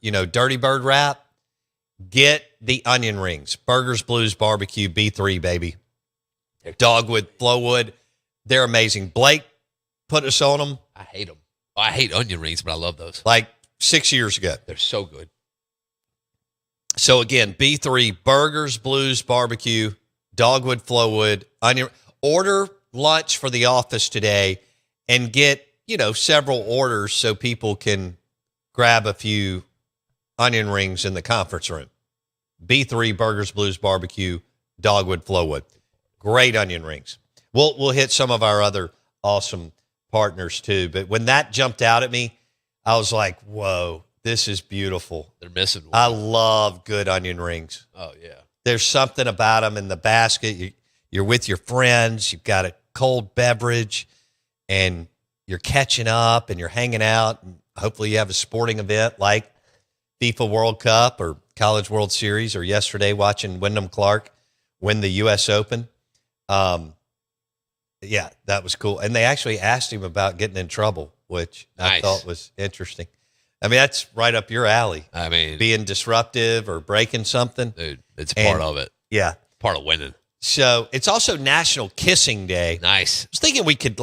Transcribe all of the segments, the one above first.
Dirty Bird wrap, get the onion rings. Burgers, Blues, Barbecue, B3, baby. Dogwood, Flowwood. They're amazing. Blake put us on them. I hate them. I hate onion rings, but I love those. Like 6 years ago. They're so good. So, again, B3, Burgers, Blues, Barbecue, Dogwood, Flowwood, onion. Order lunch for the office today and get, several orders so people can grab a few onion rings in the conference room. B3, Burgers, Blues, Barbecue, Dogwood, Flowwood. Great onion rings. We'll hit some of our other awesome partners too. But when that jumped out at me, I was like, whoa, this is beautiful. They're missing one. I love good onion rings. Oh, yeah. There's something about them in the basket. You're with your friends. You've got a cold beverage, and you're catching up, and you're hanging out. And hopefully you have a sporting event like FIFA World Cup or College World Series, or yesterday watching Wyndham Clark win the U.S. Open. Yeah, that was cool. And they actually asked him about getting in trouble, which I thought was interesting. I mean, that's right up your alley. I mean, being disruptive or breaking something. Dude, it's part of it. Yeah. Part of winning. So it's also National Kissing Day. Nice. I was thinking we could,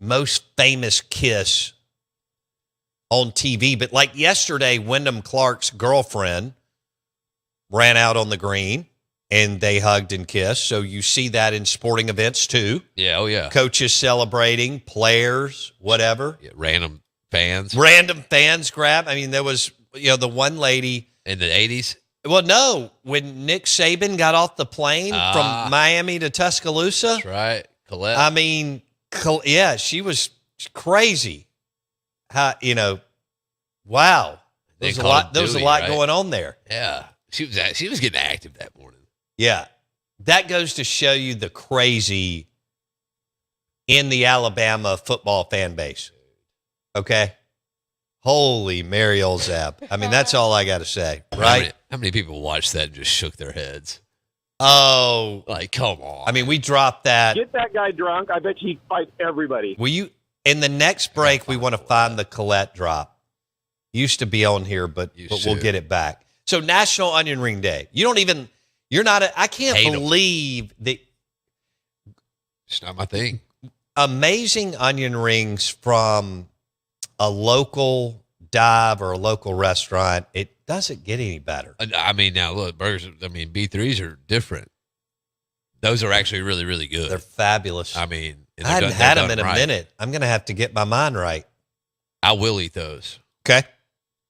most famous kiss on TV. But yesterday, Wyndham Clark's girlfriend ran out on the green and they hugged and kissed. So you see that in sporting events too. Yeah, oh yeah. Coaches celebrating, players, whatever. Yeah, random fans. Random fans grab. I mean, there was, the one lady. In the 80s? Well, no. When Nick Saban got off the plane from Miami to Tuscaloosa. That's right. Colette. I mean, yeah, she was crazy. How, wow. There was a lot going on there. Yeah. She was getting active that morning. Yeah. That goes to show you the crazy in the Alabama football fan base. Okay? Holy Mary old Zab. I mean, that's all I got to say, right? How many people watched that and just shook their heads? Oh. Come on. I mean, we dropped that. Get that guy drunk. I bet he'd fight everybody. In the next break, we want to find the Colette drop. Used to be on here, but we'll get it back. So National Onion Ring Day. I can't believe that. It's not my thing. Amazing onion rings from a local dive or a local restaurant. It doesn't get any better. I mean, now look, burgers, B3s are different. Those are actually really, really good. They're fabulous. I mean, I hadn't had them in a minute. I'm going to have to get my mind right. I will eat those. Okay.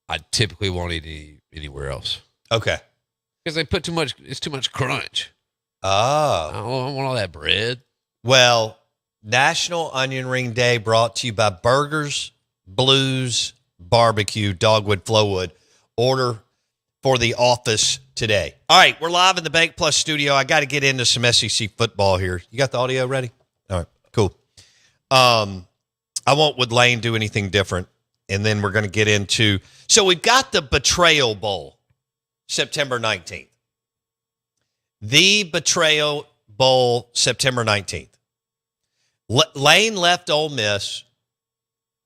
I typically won't eat anywhere else. Okay. Because they put too much, it's too much crunch. Oh. I don't want all that bread. Well, National Onion Ring Day brought to you by Burgers, Blues, Barbecue, Dogwood, Flowwood. Order for the office today. All right, we're live in the Bank Plus studio. I got to get into some SEC football here. You got the audio ready? All right, cool. I won't with Lane do anything different, and then we're going to get into – so we've got the Betrayal Bowl, September 19th. The Betrayal Bowl, September 19th. Lane left Ole Miss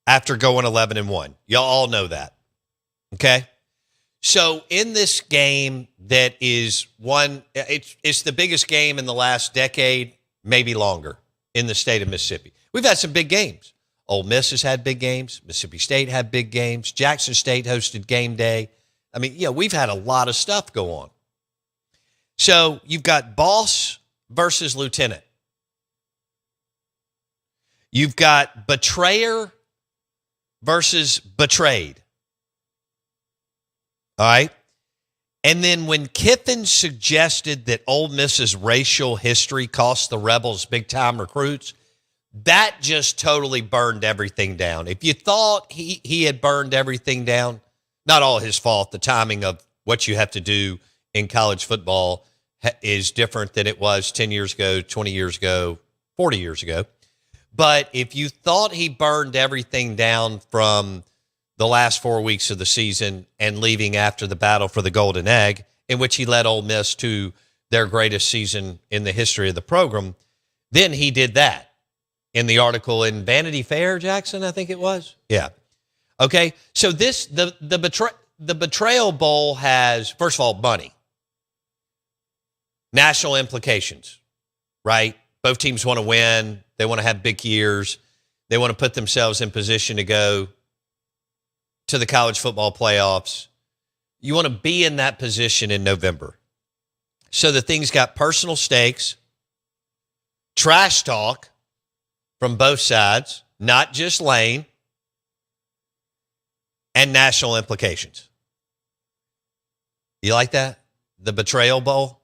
after going 11-1. Y'all all know that. Okay? So in this game that is it's the biggest game in the last decade, maybe longer, in the state of Mississippi. We've had some big games. Ole Miss has had big games. Mississippi State had big games. Jackson State hosted game day. I mean, we've had a lot of stuff go on. So you've got boss versus lieutenant. You've got betrayer versus betrayed. All right? And then when Kiffin suggested that Ole Miss's racial history cost the Rebels big-time recruits, that just totally burned everything down. If you thought he had burned everything down, not all his fault. The timing of what you have to do in college football is different than it was 10 years ago, 20 years ago, 40 years ago. But if you thought he burned everything down from the last 4 weeks of the season and leaving after the battle for the Golden Egg, in which he led Ole Miss to their greatest season in the history of the program, then he did that in the article in Vanity Fair, Jackson, I think it was. Yeah. Okay. So the the Betrayal Bowl has, first of all, money, national implications, right? Both teams want to win. They want to have big years. They want to put themselves in position to go to the college football playoffs. You want to be in that position in November. So the thing's got personal stakes, trash talk from both sides, not just Lane, and national implications. You like that? The Betrayal Bowl?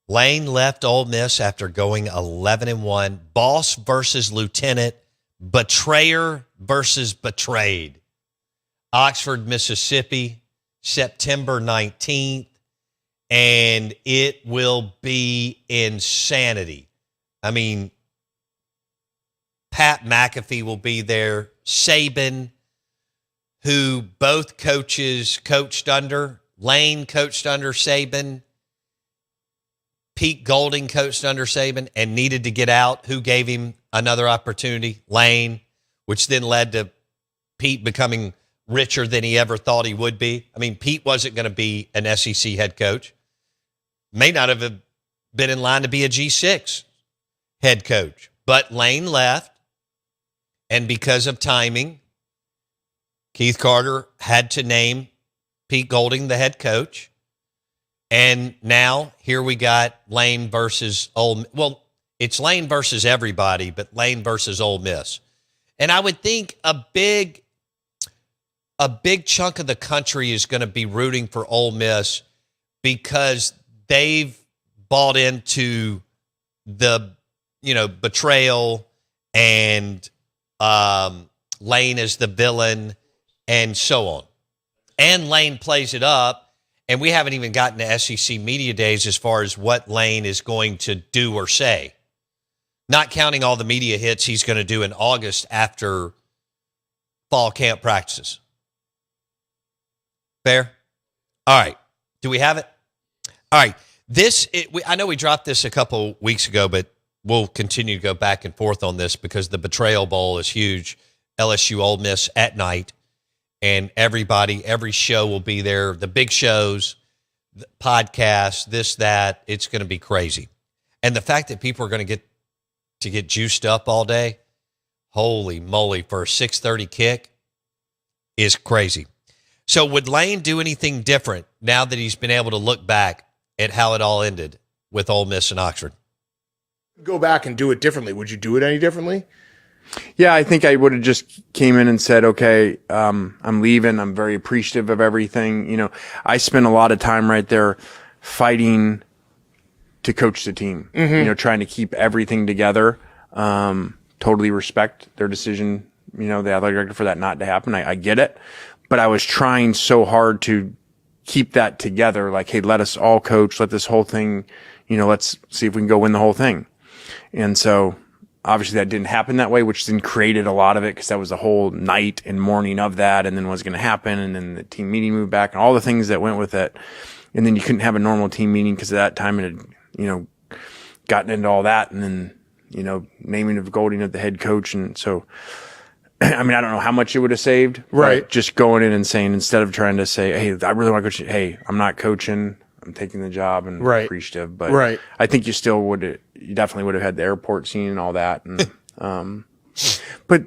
Lane left Ole Miss after going 11-1. Boss versus lieutenant. Betrayer versus betrayed. Oxford, Mississippi, September 19th. And it will be insanity. I mean, Pat McAfee will be there. Saban, who both coaches coached under. Lane coached under Saban. Pete Golding coached under Saban and needed to get out. Who gave him another opportunity? Lane, which then led to Pete becoming richer than he ever thought he would be. I mean, Pete wasn't going to be an SEC head coach. May not have been in line to be a G6 head coach. But Lane left, and because of timing, Keith Carter had to name Pete Golding the head coach. And now here we got Lane versus well, it's Lane versus everybody, but Lane versus Ole Miss. And I would think a big chunk of the country is going to be rooting for Ole Miss because they've bought into the, betrayal and Lane is the villain and so on. And Lane plays it up, and we haven't even gotten to SEC Media Days as far as what Lane is going to do or say. Not counting all the media hits he's going to do in August after fall camp practices. Fair? All right. Do we have it? All right. I know we dropped this a couple weeks ago, but we'll continue to go back and forth on this because the Betrayal Bowl is huge. LSU Ole Miss at night. And every show will be there. The big shows, the podcasts, this, that. It's going to be crazy. And the fact that people are going to get juiced up all day, holy moly, for a 6:30 kick is crazy. So would Lane do anything different now that he's been able to look back at how it all ended with Ole Miss and Oxford? Go back and do it differently. Would you do it any differently? Yeah, I think I would have just came in and said, okay, I'm leaving. I'm very appreciative of everything. I spent a lot of time right there fighting to coach the team, trying to keep everything together. Totally respect their decision, the athletic director, for that not to happen. I get it. But I was trying so hard to keep that together. Like, hey, let us all coach. Let this whole thing, let's see if we can go win the whole thing. And so obviously that didn't happen that way, which then created a lot of it because that was the whole night and morning of that, and then what's going to happen, and then the team meeting moved back and all the things that went with it. And then you couldn't have a normal team meeting because at that time it had, gotten into all that, and then, naming of Golding of the head coach. And so, I mean, I don't know how much it would have saved. Right. Just going in and saying, instead of trying to say, hey, I really want to coach, hey, I'm not coaching, I'm taking the job, and appreciative. But I think you definitely would have had the airport scene and all that. And, but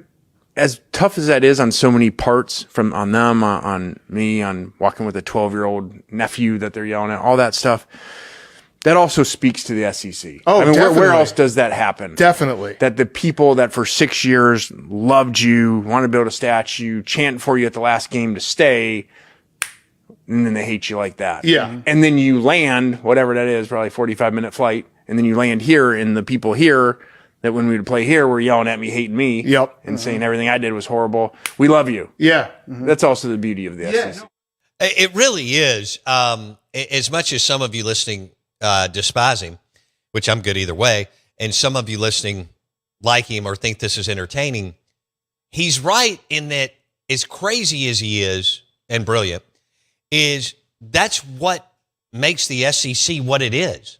as tough as that is on so many parts on them, on me, on walking with a 12-year-old nephew that they're yelling at, all that stuff, that also speaks to the SEC. Oh, I mean, definitely. where else does that happen? Definitely. That the people that for 6 years loved you, wanted to build a statue, chant for you at the last game to stay, and then they hate you like that. Yeah. And then you land, whatever that is, probably 45-minute flight, and then you land here, and the people here that when we would play here were yelling at me, hating me, and saying everything I did was horrible. We love you. Yeah. That's also the beauty of the SEC. It really is. As much as some of you listening despise him, which I'm good either way, and some of you listening like him or think this is entertaining, he's right in that, as crazy as he is and brilliant, that's what makes the SEC what it is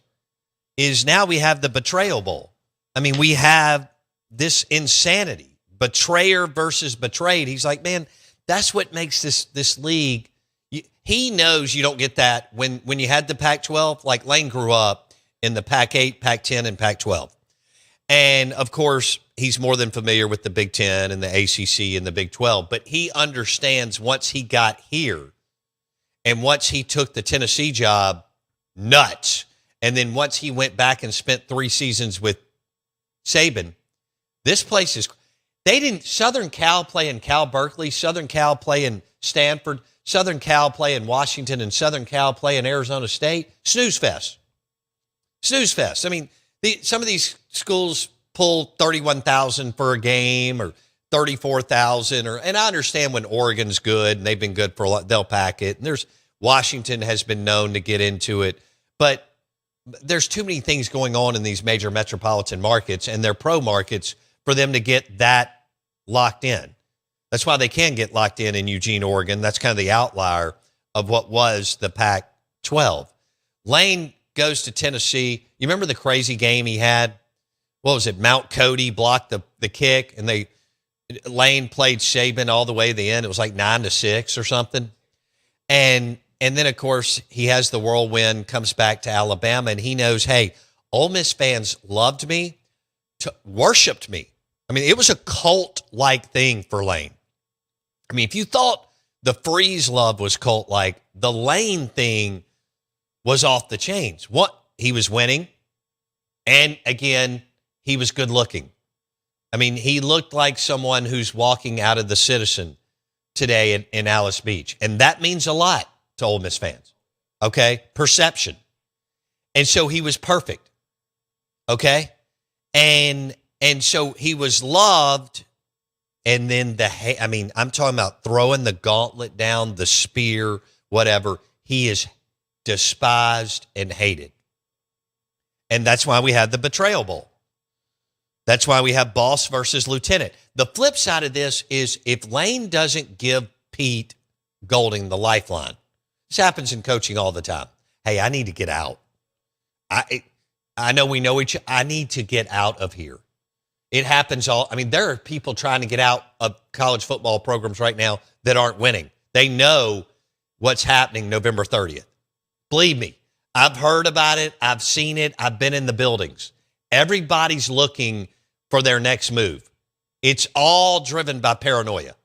now we have the Betrayal Bowl. I mean, we have this insanity, betrayer versus betrayed. He's like, man, that's what makes this league He knows you don't get that when you had the Pac-12. Like Lane grew up in the Pac-8, Pac-10, and Pac-12. And, of course, he's more than familiar with the Big Ten and the ACC and the Big 12. But he understands once he got here and once he took the Tennessee job, nuts. And then once he went back and spent 3 seasons with Saban, this place is – they didn't – Southern Cal play in Cal Berkeley, Southern Cal play in Stanford, Southern Cal play in Washington, and Southern Cal play in Arizona State. Snooze fest. Snooze fest. I mean, some of these schools pull 31,000 for a game or 34,000, and I understand when Oregon's good and they've been good for a lot, they'll pack it. And Washington has been known to get into it, but there's too many things going on in these major metropolitan markets and their pro markets for them to get that locked in. That's why they can get locked in Eugene, Oregon. That's kind of the outlier of what was the Pac-12. Lane goes to Tennessee. You remember the crazy game he had? What was it? Mount Cody blocked the kick, and Lane played Saban all the way to the end. It was like 9-6 or something. And then, of course, he has the whirlwind, comes back to Alabama, and he knows, hey, Ole Miss fans loved me, worshipped me. I mean, it was a cult-like thing for Lane. I mean, if you thought the Freeze love was cult-like, the Lane thing was off the chains. What? He was winning, and again, he was good-looking. I mean, he looked like someone who's walking out of the Citizen today in Alice Beach, and that means a lot to Ole Miss fans, okay? Perception. And so he was perfect, okay? And so he was loved, and then I'm talking about throwing the gauntlet down, the spear, whatever. He is despised and hated. And that's why we had the Betrayal Bowl. That's why we have boss versus lieutenant. The flip side of this is if Lane doesn't give Pete Golding the lifeline, this happens in coaching all the time. Hey, I need to get out. I know we know each other. I need to get out of here. It happens there are people trying to get out of college football programs right now that aren't winning. They know what's happening November 30th. Believe me, I've heard about it. I've seen it. I've been in the buildings. Everybody's looking for their next move. It's all driven by paranoia.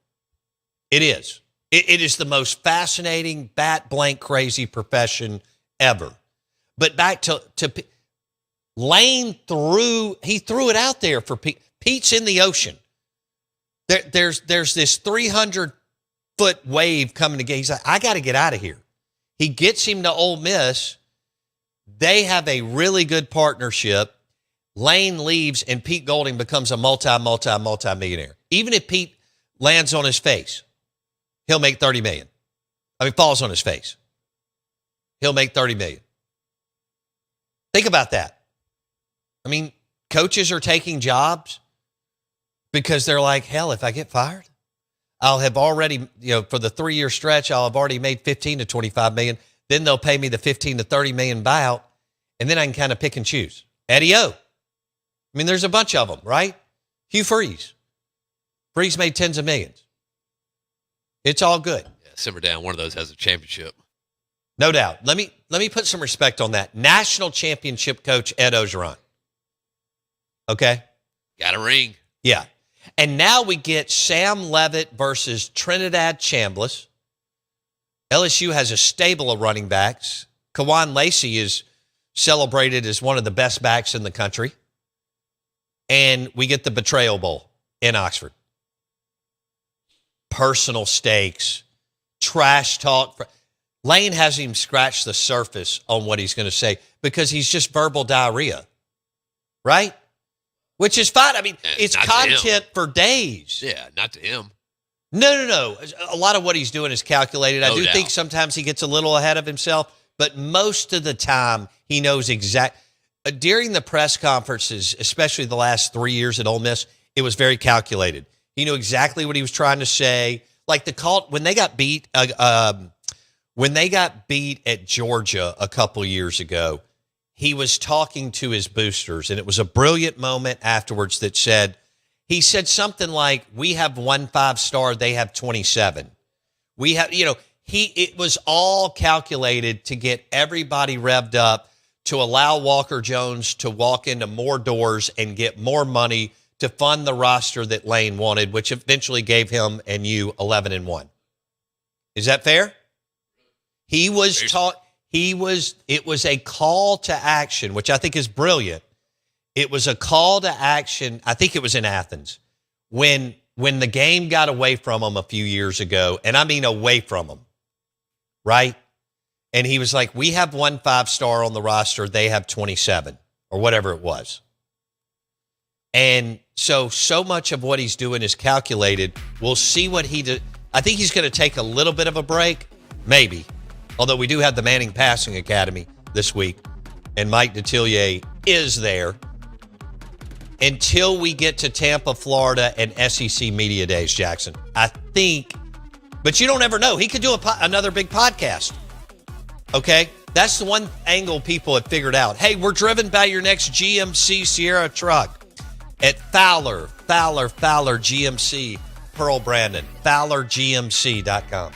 It is. It is the most fascinating, bat blank crazy profession ever. But back to Lane threw it out there for Pete. Pete's in the ocean. There's this 300-foot wave coming to get. He's like, I got to get out of here. He gets him to Ole Miss. They have a really good partnership. Lane leaves, and Pete Golding becomes a multi-millionaire. Even if Pete lands on his face, he'll make $30 million. Falls on his face. He'll make $30 million. Think about that. Coaches are taking jobs because they're like, hell, if I get fired, I'll have already, for the 3-year stretch, I'll have already made 15 to 25 million. Then they'll pay me the 15 to 30 million buyout, and then I can kind of pick and choose. Eddie O. There's a bunch of them, right? Hugh Freeze. Freeze made tens of millions. It's all good. Yeah, simmer down. One of those has a championship. No doubt. Let me put some respect on that. National championship coach Ed Ogeron. Okay? Got a ring. Yeah. And now we get Sam Levitt versus Trinidad Chambliss. LSU has a stable of running backs. Kawan Lacey is celebrated as one of the best backs in the country. And we get the Betrayal Bowl in Oxford. Personal stakes, trash talk. Lane hasn't even scratched the surface on what he's going to say because he's just verbal diarrhea, right? Which is fine. It's content for days. Yeah, not to him. No. A lot of what he's doing is calculated. I do think sometimes he gets a little ahead of himself, but most of the time he knows exact. During the press conferences, especially the last 3 years at Ole Miss, it was very calculated. He knew exactly what he was trying to say. Like the call when they got beat at Georgia a couple years ago, he was talking to his boosters, and it was a brilliant moment afterwards that he said something like, we have 1 5-star, they have 27. We have, It was all calculated to get everybody revved up to allow Walker Jones to walk into more doors and get more money to fund the roster that Lane wanted, which eventually gave him and you 11-1. Is that fair? He was taught. It was a call to action, which I think is brilliant. It was a call to action. I think it was in Athens when the game got away from him a few years ago, and I mean away from him, right? And he was like, we have 1 5-star on the roster. They have 27 or whatever it was. And so much of what he's doing is calculated. We'll see what he does. I think he's going to take a little bit of a break, maybe. Although we do have the Manning Passing Academy this week, and Mike Detillier is there until we get to Tampa, Florida, and SEC Media Days, Jackson. I think, but you don't ever know. He could do another big podcast. Okay? That's the one angle people have figured out. Hey, we're driven by your next GMC Sierra truck at Fowler GMC, Pearl Brandon, FowlerGMC.com.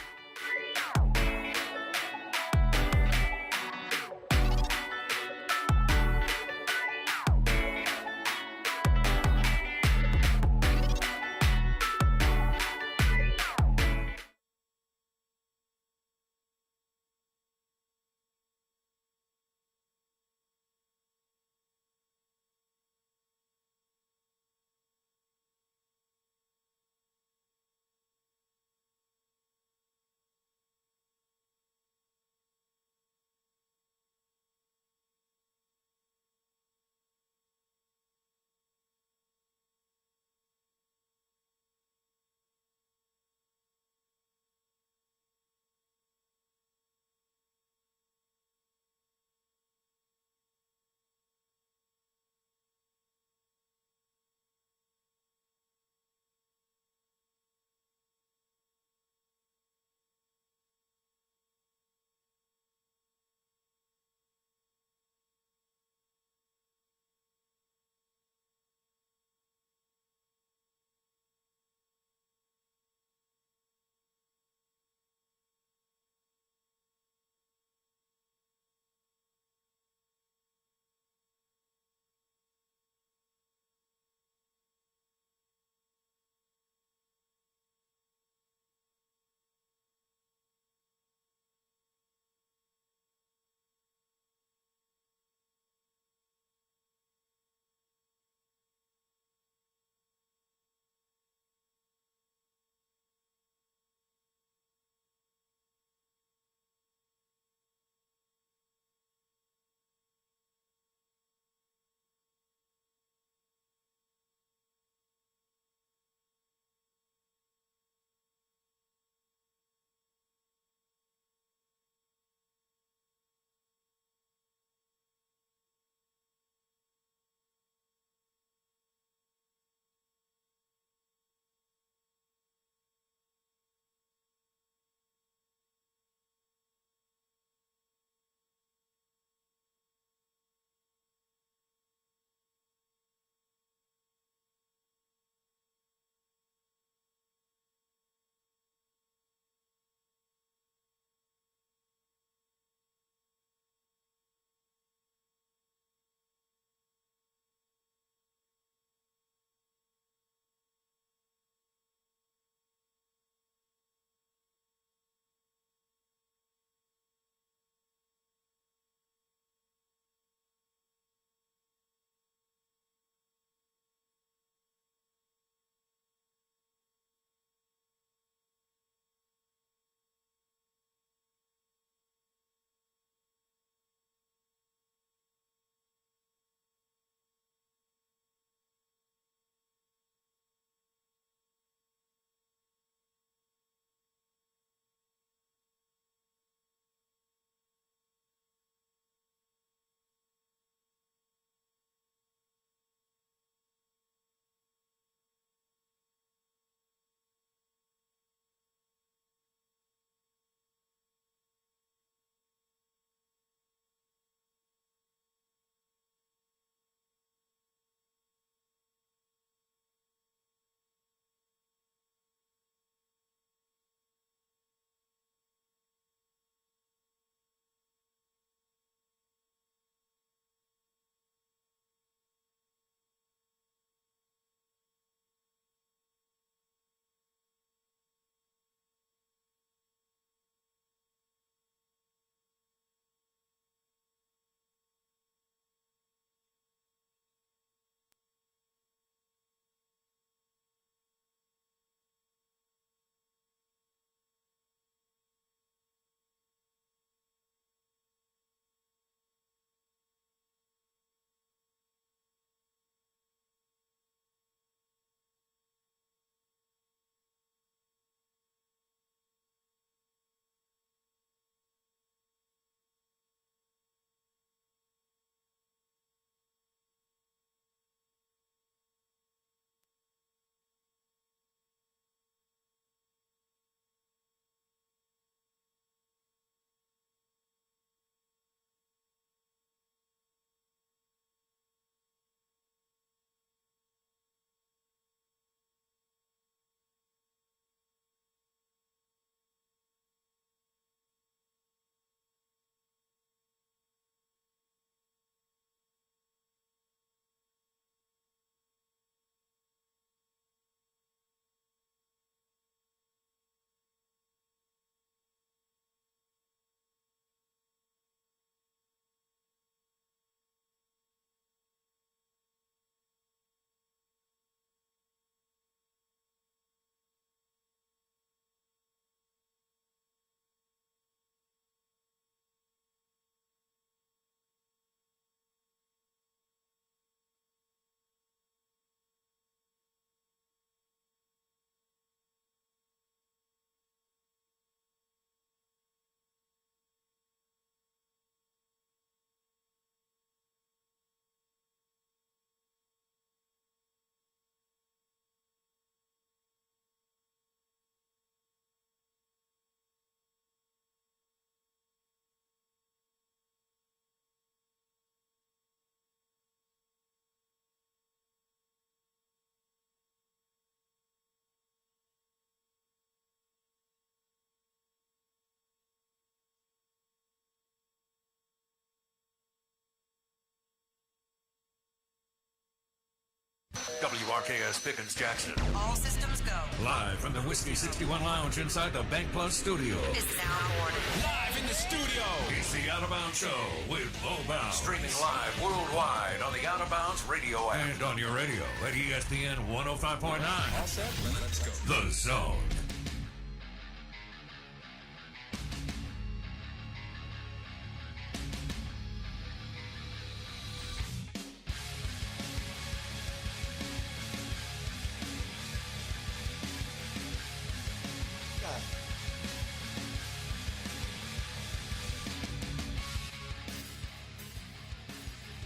WRKS Pickens Jackson. All systems go. Live from the Whiskey 61 Lounge inside the Bank Plus studio. This is Alan Warner. Live in the studio. It's the Out of Bounds Show with Bo Bounds. Streaming live worldwide on the Out of Bounds radio app. And on your radio at ESPN 105.9. All set? Let's go. The Zone.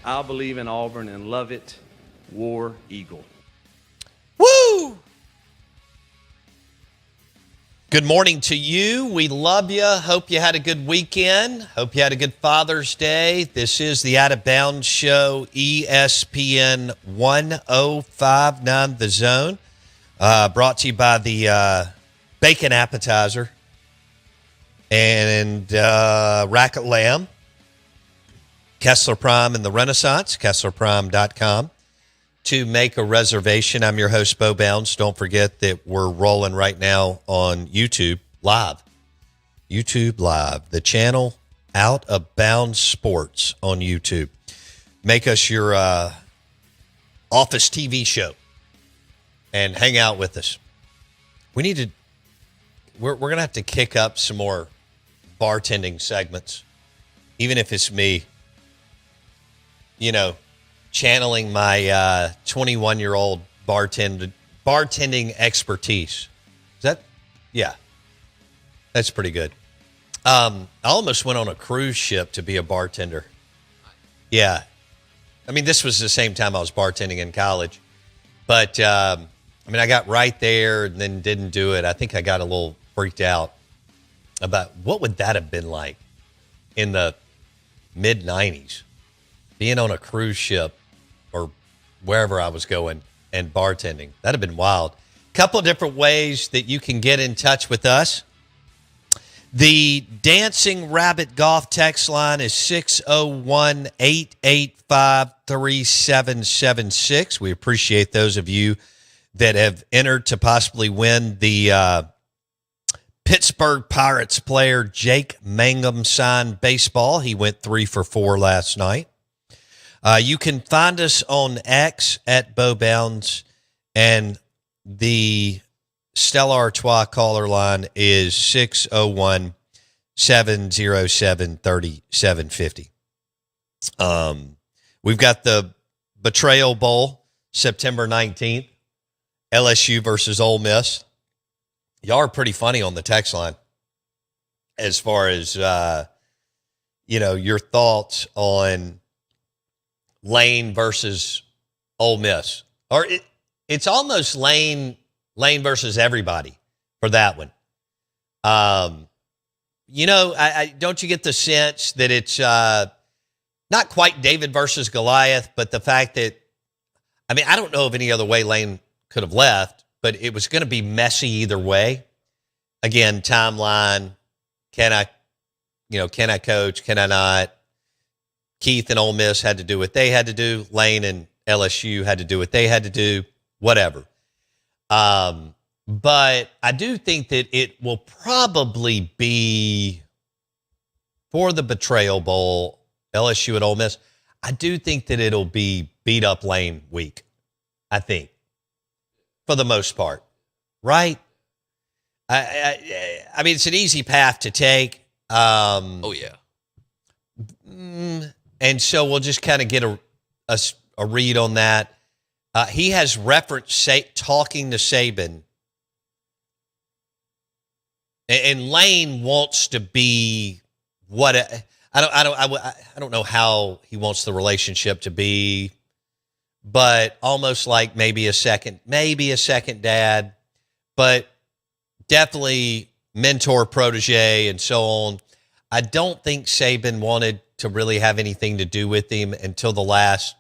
I'll believe in Auburn and love it. War Eagle. Woo! Good morning to you. We love you. Hope you had a good weekend. Hope you had a good Father's Day. This is the Out of Bounds Show, ESPN 1059 The Zone. Brought to you by the Bacon Appetizer and Racket Lamb. Kessler Prime and the Renaissance, KesslerPrime.com. To make a reservation, I'm your host, Bo Bounds. Don't forget that we're rolling right now on YouTube Live. YouTube Live, the channel Out of Bounds Sports on YouTube. Make us your office TV show and hang out with us. We're going to have to kick up some more bartending segments, even if it's me. You know, channeling my 21-year-old bartending expertise. Is that? Yeah. That's pretty good. I almost went on a cruise ship to be a bartender. Yeah. I mean, this was the same time I was bartending in college. But, I got right there and then didn't do it. I think I got a little freaked out about what would that have been like in the mid-90s. Being on a cruise ship or wherever I was going and bartending. That'd have been wild. Couple of different ways that you can get in touch with us. The Dancing Rabbit Golf text line is 601-885-3776. We appreciate those of you that have entered to possibly win the Pittsburgh Pirates player Jake Mangum signed baseball. He went 3 for 4 last night. You can find us on X at Bo Bounds, and the Stella Artois caller line is 601-707-3750. We've got the Betrayal Bowl, September 19th, LSU versus Ole Miss. Y'all are pretty funny on the text line as far as, your thoughts on Lane versus Ole Miss. Or it's almost Lane versus everybody for that one. Don't you get the sense that it's not quite David versus Goliath, but the fact that, I don't know of any other way Lane could have left, but it was going to be messy either way. Again, timeline, can I coach, can I not? Keith and Ole Miss had to do what they had to do. Lane and LSU had to do what they had to do. Whatever. But I do think that it will probably be for the Betrayal Bowl, LSU and Ole Miss. I do think that it'll be beat up Lane week. I think, for the most part, right? It's an easy path to take. Oh yeah. And so we'll just kind of get a read on that. He has referenced talking to Saban, and Lane wants to be what I don't know how he wants the relationship to be, but almost like maybe a second dad, but definitely mentor, protege, and so on. I don't think Saban wanted to really have anything to do with him until the last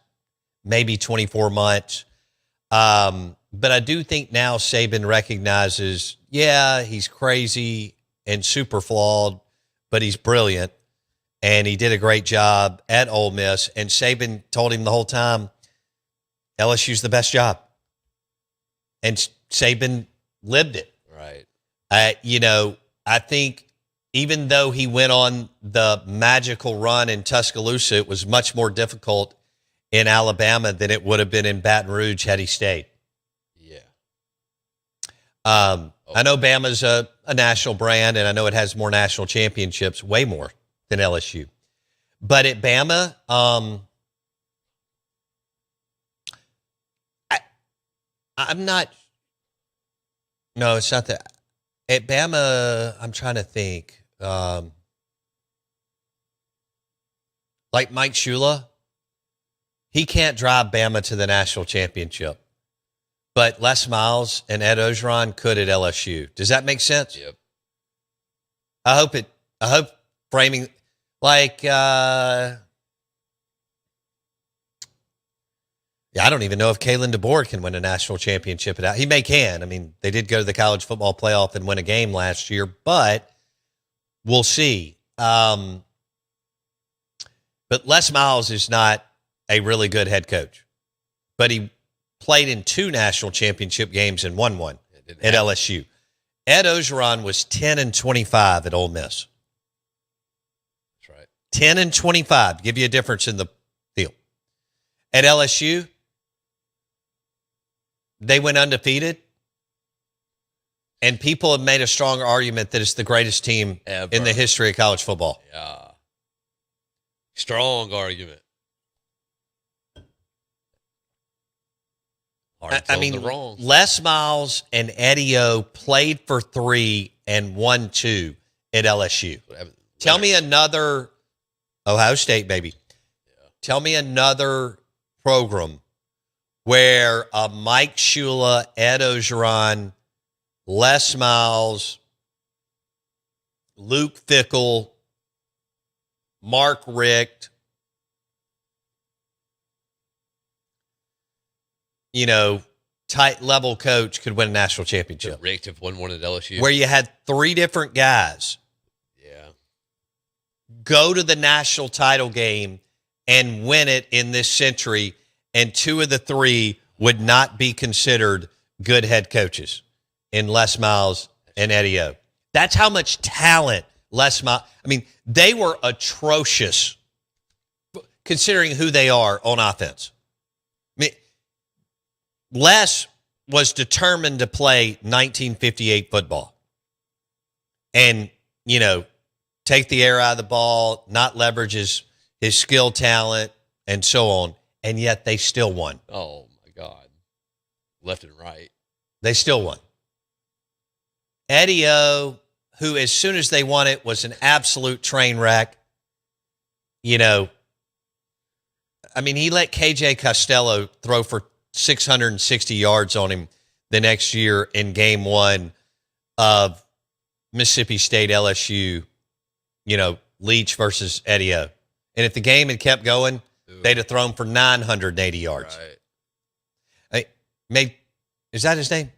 maybe 24 months. But I do think now Saban recognizes, he's crazy and super flawed, but he's brilliant. And he did a great job at Ole Miss. And Saban told him the whole time, LSU's the best job. and Saban lived it. Right. I think even though he went on the magical run in Tuscaloosa, it was much more difficult in Alabama than it would have been in Baton Rouge had he stayed. Yeah. I know Bama's a national brand, and I know it has more national championships, way more than LSU. But at Bama, I'm not. No, it's not that. At Bama, I'm trying to think. Like Mike Shula, he can't drive Bama to the national championship. But Les Miles and Ed Ogeron could at LSU. Does that make sense? Yep. I hope framing like I don't even know if Kalen DeBoer can win a national championship. He may can. I mean, they did go to the college football playoff and win a game last year, but we'll see. But Les Miles is not a really good head coach. But he played in 2 national championship games and won one at LSU. Ed Ogeron was 10-25 at Ole Miss. That's right. 10-25 to give you a difference in the field. At LSU, they went undefeated, and people have made a strong argument that it's the greatest team Ever. in the history of college football. Yeah. Strong argument. I mean, Les Miles and Eddie O played for 3 and won 2 at LSU. Tell me another Ohio State, baby. Yeah. Tell me another program where Mike Shula, Ed Ogeron, Les Miles, Luke Fickle, Mark Richt, tight level coach could win a national championship. Richt have won one at LSU. Where you had 3 different guys go to the national title game and win it in this century, and 2 of the 3 would not be considered good head coaches in Les Miles and Eddie O. That's how much talent Les Miles. I mean, they were atrocious considering who they are on offense. I mean, Les was determined to play 1958 football and, take the air out of the ball, not leverage his skill, talent, and so on, and yet they still won. Oh, my God. Left and right. They still won. Eddie O, who as soon as they won it was an absolute train wreck, he let KJ Costello throw for 660 yards on him the next year in game 1 of Mississippi State LSU, Leach versus Eddie O. And if the game had kept going, they'd have thrown for 980 yards. Right. Is that his name?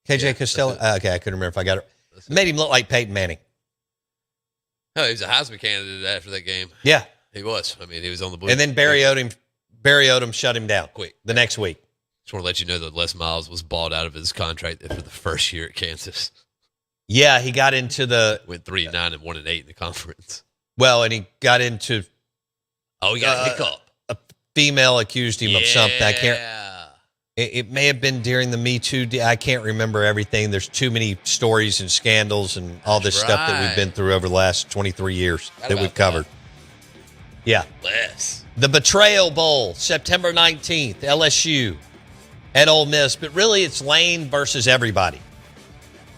KJ Costello? Okay, I couldn't remember if I got it. Made him look like Peyton Manning. No, he was a Heisman candidate after that game. Yeah. He was. I mean, he was on the blue. And then Barry Odom shut him down quick the next week. Just want to let you know that Les Miles was bought out of his contract for the first year at Kansas. Yeah, he got into went 3-9 and 1-8 in the conference. Well, and he got into. Oh, he got a hiccup. A female accused him of something. I can't. It may have been during the Me Too. I can't remember everything. There's too many stories and scandals and all this stuff that we've been through over the last 23 years that we've covered. Yeah. Les. The Betrayal Bowl, September 19th, LSU at Ole Miss. But really, it's Lane versus everybody.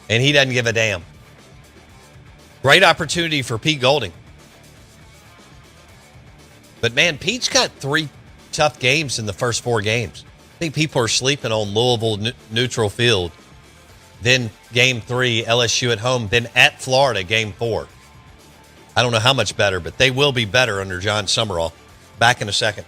And he doesn't give a damn. Great opportunity for Pete Golding. But, man, Pete's got 3 tough games in the first 4 games. I think people are sleeping on Louisville neutral field. Then game 3, LSU at home. Then at Florida, game 4. I don't know how much better, but they will be better under John Summerall. Back in a second.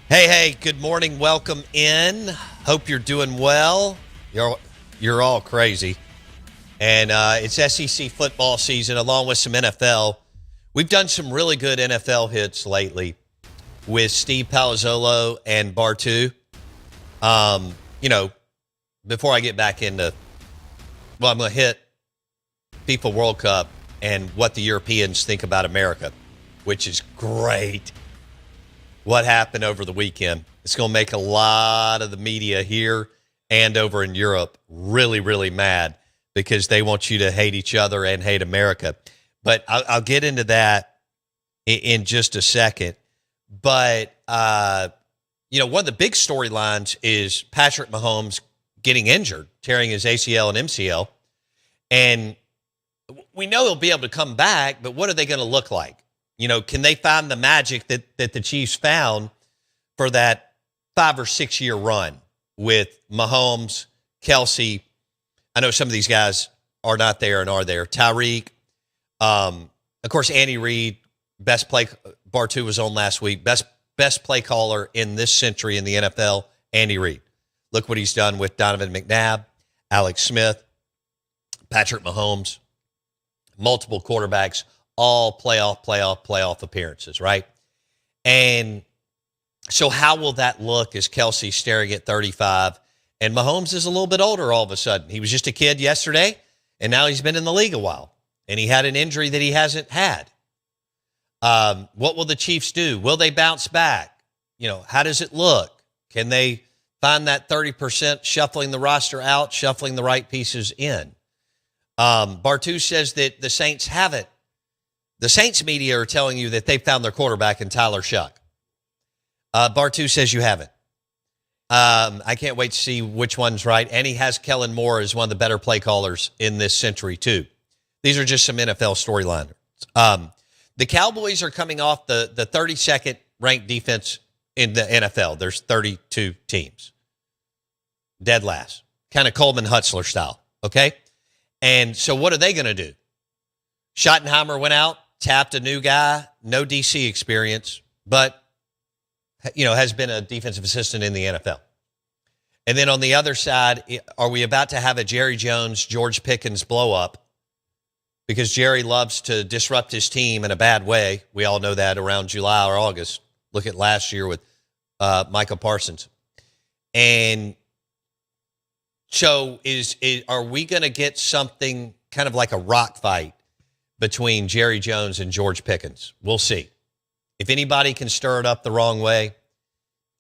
Hey, good morning. Welcome in. Hope you're doing well. You're all crazy. And it's SEC football season along with some NFL. We've done some really good NFL hits lately with Steve Palazzolo and Bartu. Before I get back into, I'm going to hit FIFA World Cup and what the Europeans think about America, which is great. What happened over the weekend? It's going to make a lot of the media here and over in Europe really, really mad because they want you to hate each other and hate America. But I'll get into that in just a second. But, one of the big storylines is Patrick Mahomes getting injured, tearing his ACL and MCL. And we know he'll be able to come back, but what are they going to look like? Can they find the magic that the Chiefs found for that 5 or 6 year run with Mahomes, Kelsey? I know some of these guys are not there and are there. Tyreek, of course, Andy Reid, best play. Bartu was on last week. Best play caller in this century in the NFL, Andy Reid. Look what he's done with Donovan McNabb, Alex Smith, Patrick Mahomes, multiple quarterbacks. All playoff appearances, right? And so how will that look as Kelsey staring at 35 and Mahomes is a little bit older all of a sudden? He was just a kid yesterday, and now he's been in the league a while, and he had an injury that he hasn't had. What will the Chiefs do? Will they bounce back? How does it look? Can they find that 30% shuffling the roster out, shuffling the right pieces in? Bartu says that the Saints have it. The Saints media are telling you that they found their quarterback in Tyler Shuck. Bartu says you haven't. I can't wait to see which one's right. And he has Kellen Moore as one of the better play callers in this century, too. These are just some NFL storylines. The Cowboys are coming off the 32nd ranked defense in the NFL. There's 32 teams. Dead last. Kind of Coleman Hutzler style, okay? And so what are they going to do? Schottenheimer went out, tapped a new guy, no DC experience, but, has been a defensive assistant in the NFL. And then on the other side, are we about to have a Jerry Jones, George Pickens blow up? Because Jerry loves to disrupt his team in a bad way. We all know that around July or August. Look at last year with Michael Parsons. And so are we going to get something kind of like a rock fight between Jerry Jones and George Pickens? We'll see. If anybody can stir it up the wrong way,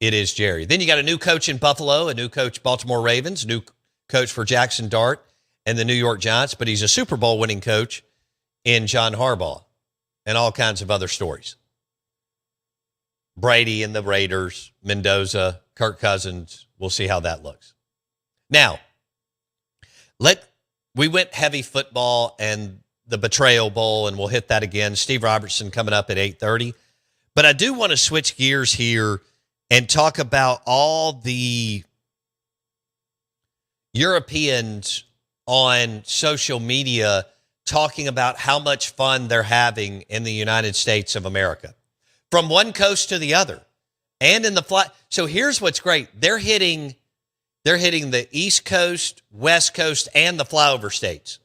it is Jerry. Then you got a new coach in Buffalo, a new coach Baltimore Ravens, new coach for Jackson Dart and the New York Giants, but he's a Super Bowl winning coach in John Harbaugh and all kinds of other stories. Brady and the Raiders, Mendoza, Kirk Cousins. We'll see how that looks. Now, we went heavy football and the Betrayal Bowl, and we'll hit that again. Steve Robertson coming up at 8:30. But I do want to switch gears here and talk about all the Europeans on social media talking about how much fun they're having in the United States of America, from one coast to the other, and in the fly. So here's what's great: they're hitting the East Coast, West Coast, and the flyover states.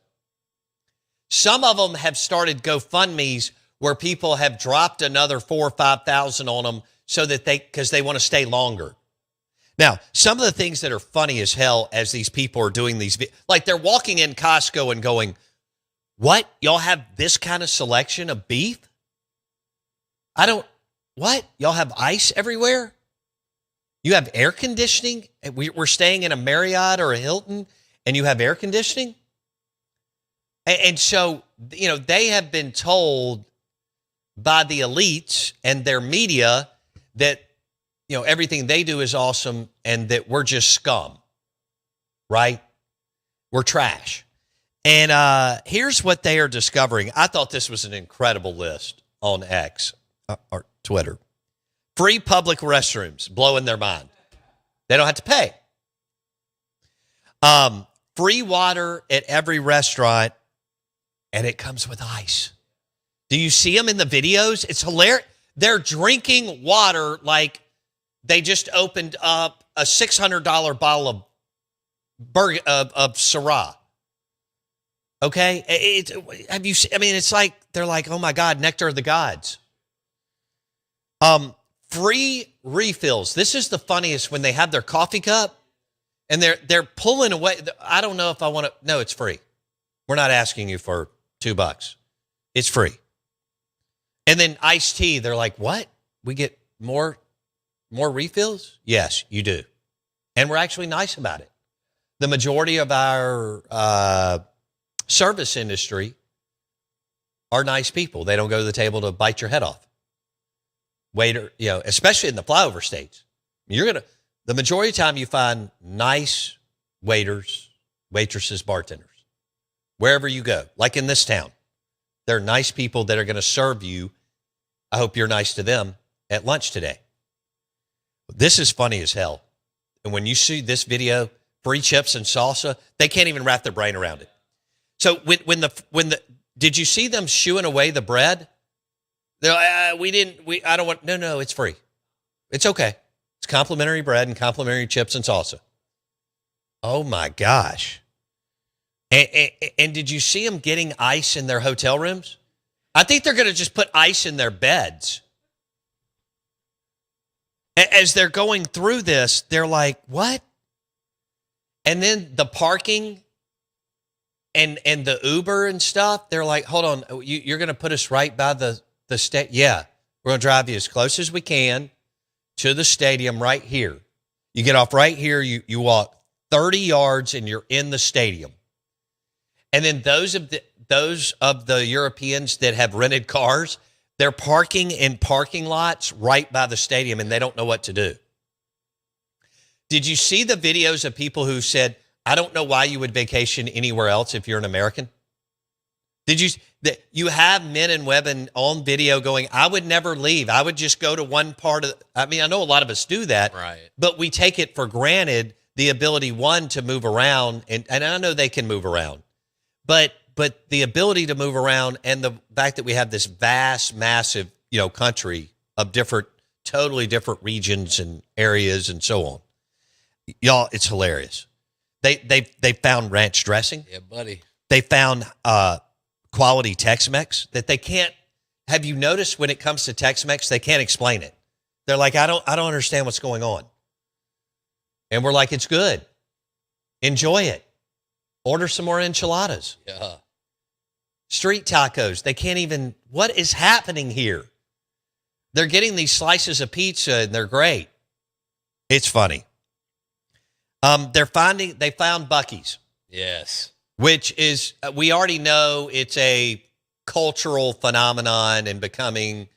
Some of them have started GoFundMes where people have dropped another 4,000 or 5,000 on them so that because they want to stay longer. Now, some of the things that are funny as hell as these people are doing these, like they're walking in Costco and going, "What? Y'all have this kind of selection of beef? What? Y'all have ice everywhere? You have air conditioning? We're staying in a Marriott or a Hilton and you have air conditioning?" And so, they have been told by the elites and their media that, everything they do is awesome and that we're just scum, right? We're trash. And here's what they are discovering. I thought this was an incredible list on X or Twitter. Free public restrooms, blowing their mind. They don't have to pay. Free water at every restaurant, and it comes with ice. Do you see them in the videos? It's hilarious. They're drinking water like they just opened up a $600 bottle of Syrah. Okay, have you? I mean, it's like they're like, oh my God, nectar of the gods. Free refills. This is the funniest when they have their coffee cup and they're pulling away. I don't know if I want to. No, it's free. We're not asking you for $2. It's free. And then iced tea. They're like, what? We get more refills? Yes, you do. And we're actually nice about it. The majority of our service industry are nice people. They don't go to the table to bite your head off. Waiter, especially in the flyover states, the majority of the time you find nice waiters, waitresses, bartenders, wherever you go, like in this town. They're nice people that are going to serve you. I hope you're nice to them at lunch today. This is funny as hell. And when you see this video, free chips and salsa, they can't even wrap their brain around it. So did you see them shooing away the bread? They're like, I don't want, no, it's free. It's okay. It's complimentary bread and complimentary chips and salsa. Oh my gosh. And did you see them getting ice in their hotel rooms? I think they're going to just put ice in their beds. As they're going through this, they're like, what? And then the parking and the Uber and stuff, they're like, hold on, you're going to put us right by the state? Yeah, we're going to drive you as close as we can to the stadium right here. You get off right here, you walk 30 yards and you're in the stadium. And then those of the Europeans that have rented cars, they're parking in parking lots right by the stadium and they don't know what to do. Did you see the videos of people who said, I don't know why you would vacation anywhere else if you're an American? You have men and women on video going, I would never leave. I would just go to one part of, I know a lot of us do that, right? But we take it for granted, the ability, one, to move around. And I know they can move around, but the ability to move around and the fact that we have this vast, massive, country of totally different regions and areas and so on. Y'all, it's hilarious. They found ranch dressing. Yeah, buddy. They found quality Tex-Mex that they can't. Have you noticed when it comes to Tex-Mex, they can't explain it. They're like, I don't understand what's going on. And we're like, it's good. Enjoy it. Order some more enchiladas. Yeah. Street tacos. They can't even. What is happening here? They're getting these slices of pizza and they're great. It's funny. They found Buc-ee's. Yes. Which is, we already know it's a cultural phenomenon and becoming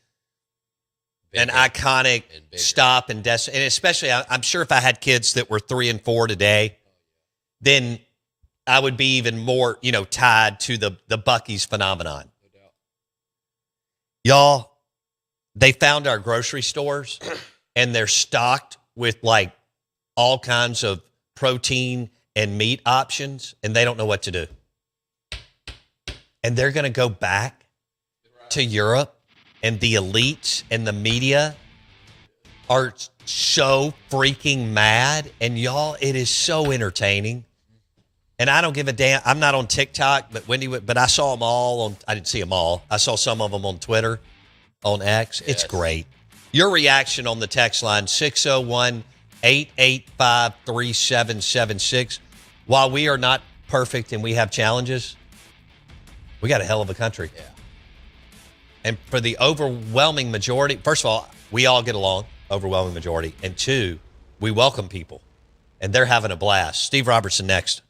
an iconic stop and destination. And especially, I'm sure if I had kids that were 3 and 4 today, then I would be even more, tied to the Buc-ee's phenomenon. No doubt. Y'all, they found our grocery stores and they're stocked with like all kinds of protein and meat options, and they don't know what to do. And they're going to go back to Europe, and the elites and the media are so freaking mad. And y'all, it is so entertaining. And I don't give a damn. I'm not on TikTok, but I saw them all I didn't see them all. I saw some of them on Twitter, on X. Yes. It's great. Your reaction on the text line, 601-885-3776. While we are not perfect and we have challenges, we got a hell of a country. Yeah. And for the overwhelming majority, first of all, we all get along, overwhelming majority. And 2, we welcome people. And they're having a blast. Steve Robertson next.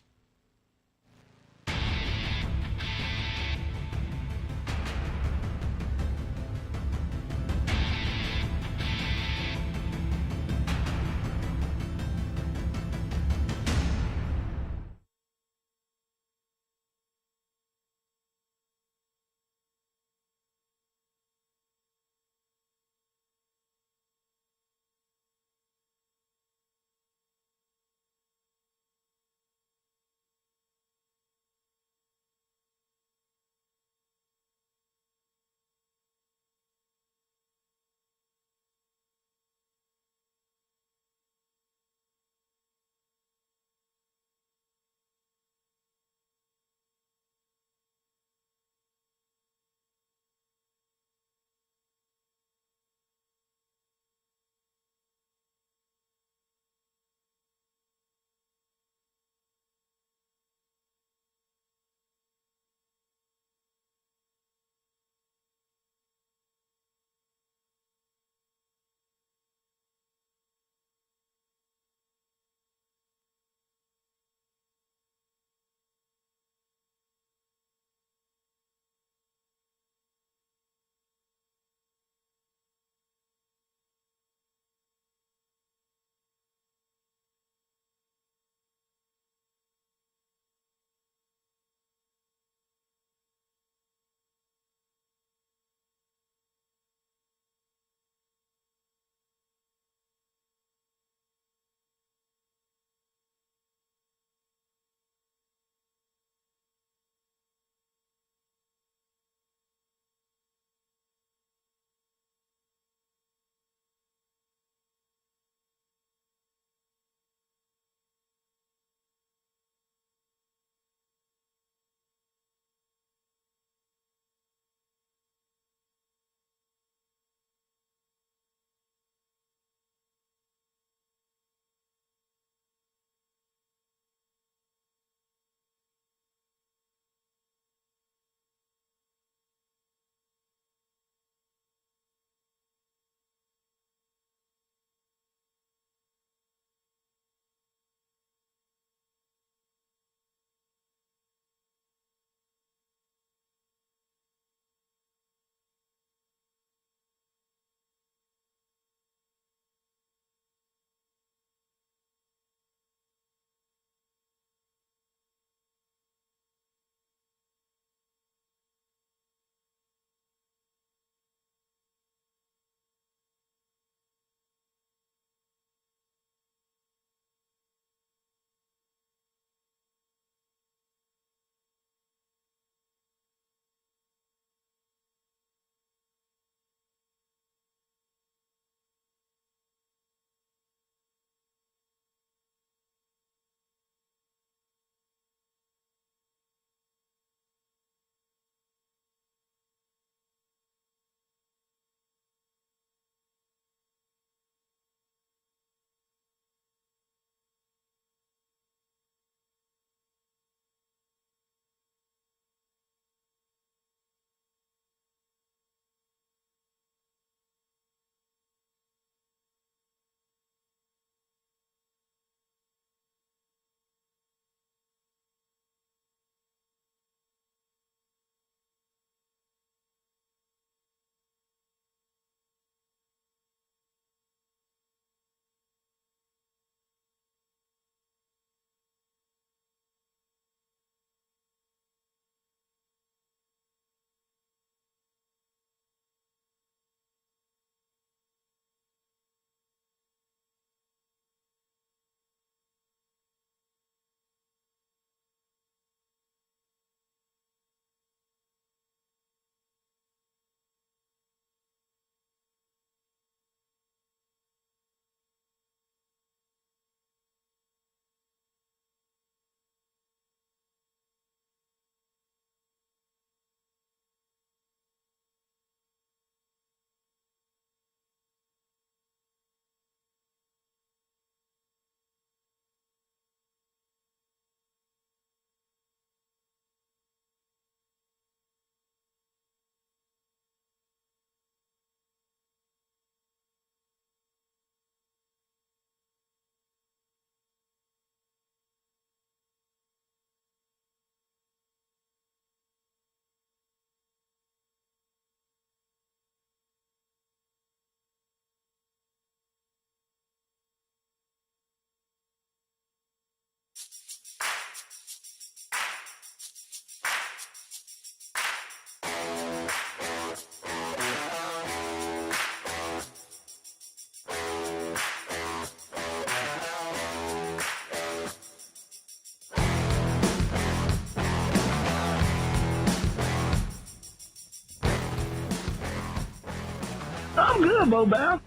I'm good, Bo Bow.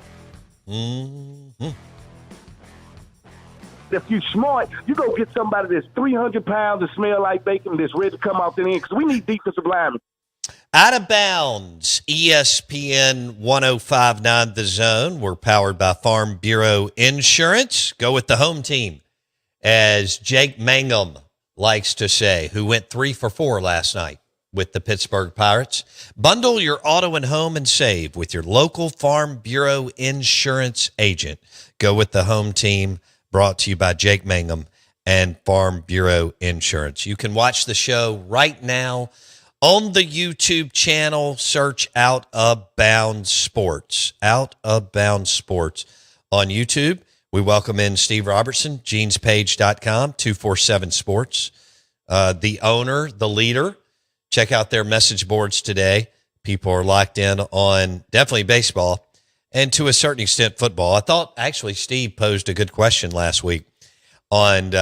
Mm-hmm. If you're smart, you go get somebody that's 300 pounds and smell like bacon that's ready to come off the end because we need defensive linemen. Out of Bounds, ESPN 1059 The Zone. We're powered by Farm Bureau Insurance. Go with the home team, as Jake Mangum likes to say, who went 3 for 4 last night with the Pittsburgh Pirates. Bundle your auto and home and save with your local Farm Bureau Insurance agent. Go with the home team, brought to you by Jake Mangum and Farm Bureau Insurance. You can watch the show right now on the YouTube channel. Search Out of Bounds Sports. Out of Bounds Sports on YouTube. We welcome in Steve Robertson, genespage.com, 247 Sports. The owner, the leader. Check out their message boards today. People are locked in on definitely baseball and to a certain extent football. I thought actually Steve posed a good question last week on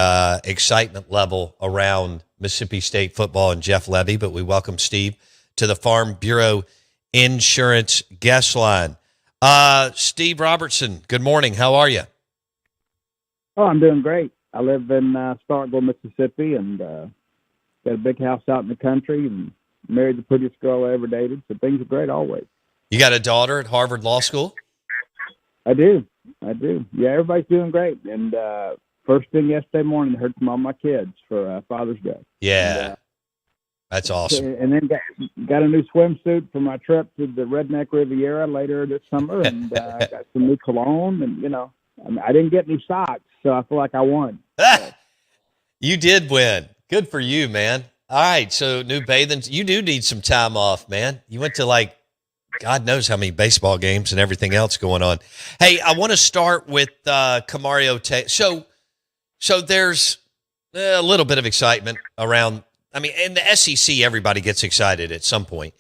excitement level around Mississippi State football and Jeff Levy, but we welcome Steve to the Farm Bureau Insurance guest line. Steve Robertson, good morning. How are you? Oh, I'm doing great. I live in Starkville, Mississippi, and got a big house out in the country and married the prettiest girl I ever dated, so things are great always. You got a daughter at Harvard Law School? I do. Yeah, everybody's doing great. And first thing yesterday morning, I heard from all my kids for Father's Day. Yeah, and, that's awesome. And then got a new swimsuit for my trip to the Redneck Riviera later this summer, and got some new cologne, and, I didn't get any socks, so I feel like I won. You did win. Good for you, man. All right, so new bathing. You do need some time off, man. You went to God knows how many baseball games and everything else going on. Hey, I want to start with Camario Taylor. So there's a little bit of excitement around. I mean, in the SEC, everybody gets excited at some point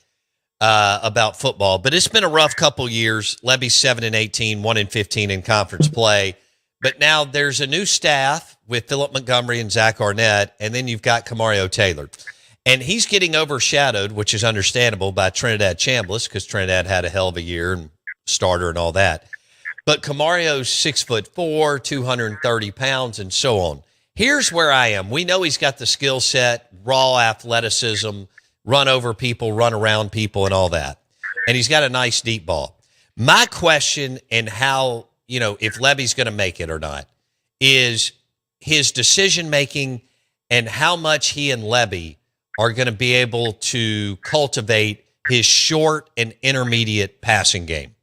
about football, but it's been a rough couple years. Levy's 7-18, 1-15 in conference play. But now there's a new staff with Philip Montgomery and Zach Arnett, and then you've got Camario Taylor. And he's getting overshadowed, which is understandable, by Trinidad Chambliss because Trinidad had a hell of a year and starter and all that. But Camario's 6'4", 230 pounds, and so on. Here's where I am. We know he's got the skill set, raw athleticism, run over people, run around people, and all that. And he's got a nice deep ball. My question, and how, if Levy's going to make it or not, is his decision-making and how much he and Levy are going to be able to cultivate his short and intermediate passing game.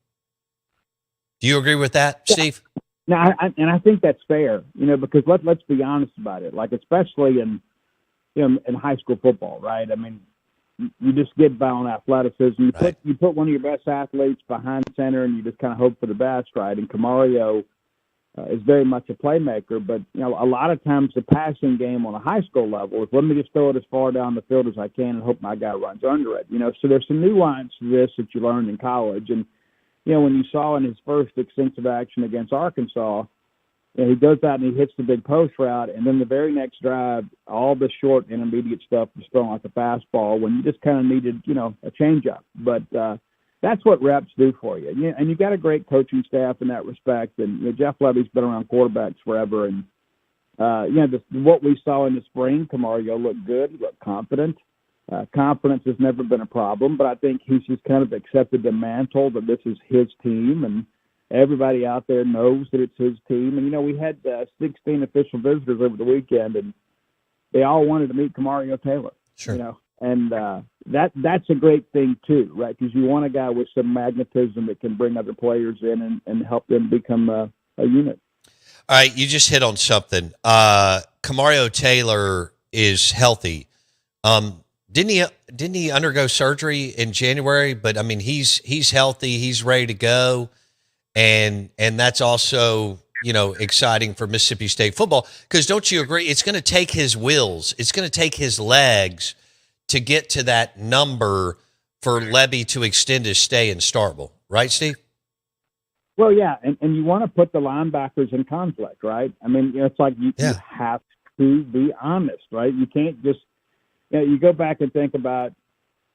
Do you agree with that, Steve? No, I think that's fair, because let's be honest about it. Especially in high school football, right? I mean, you just get by on athleticism. You put one of your best athletes behind center, and you just kind of hope for the best, right? And Camario is very much a playmaker, but a lot of times the passing game on a high school level is let me just throw it as far down the field as I can and hope my guy runs under it. So there's some nuance to this that you learned in college, and when you saw in his first extensive action against Arkansas, he goes out and he hits the big post route, and then the very next drive, all the short intermediate stuff was thrown like a fastball when you just kind of needed, a changeup. But that's what reps do for you. And you got a great coaching staff in that respect. And Jeff Levy's been around quarterbacks forever. And, what we saw in the spring, Camario looked good. He looked confident. Confidence has never been a problem, but I think he's just kind of accepted the mantle that this is his team, and everybody out there knows that it's his team. And, we had 16 official visitors over the weekend, and they all wanted to meet Camario Taylor. Sure. And that's a great thing, too, right? Because you want a guy with some magnetism that can bring other players in and help them become a unit. All right, you just hit on something. Camario Taylor is healthy. Didn't he undergo surgery in January? But I mean, he's healthy. He's ready to go, and that's also exciting for Mississippi State football, because don't you agree? It's going to take his wheels. It's going to take his legs to get to that number for Levy to extend his stay in Starkville, right, Steve? Well, yeah, and you want to put the linebackers in conflict, right? I mean, it's like you have to be honest, right? You can't just you go back and think about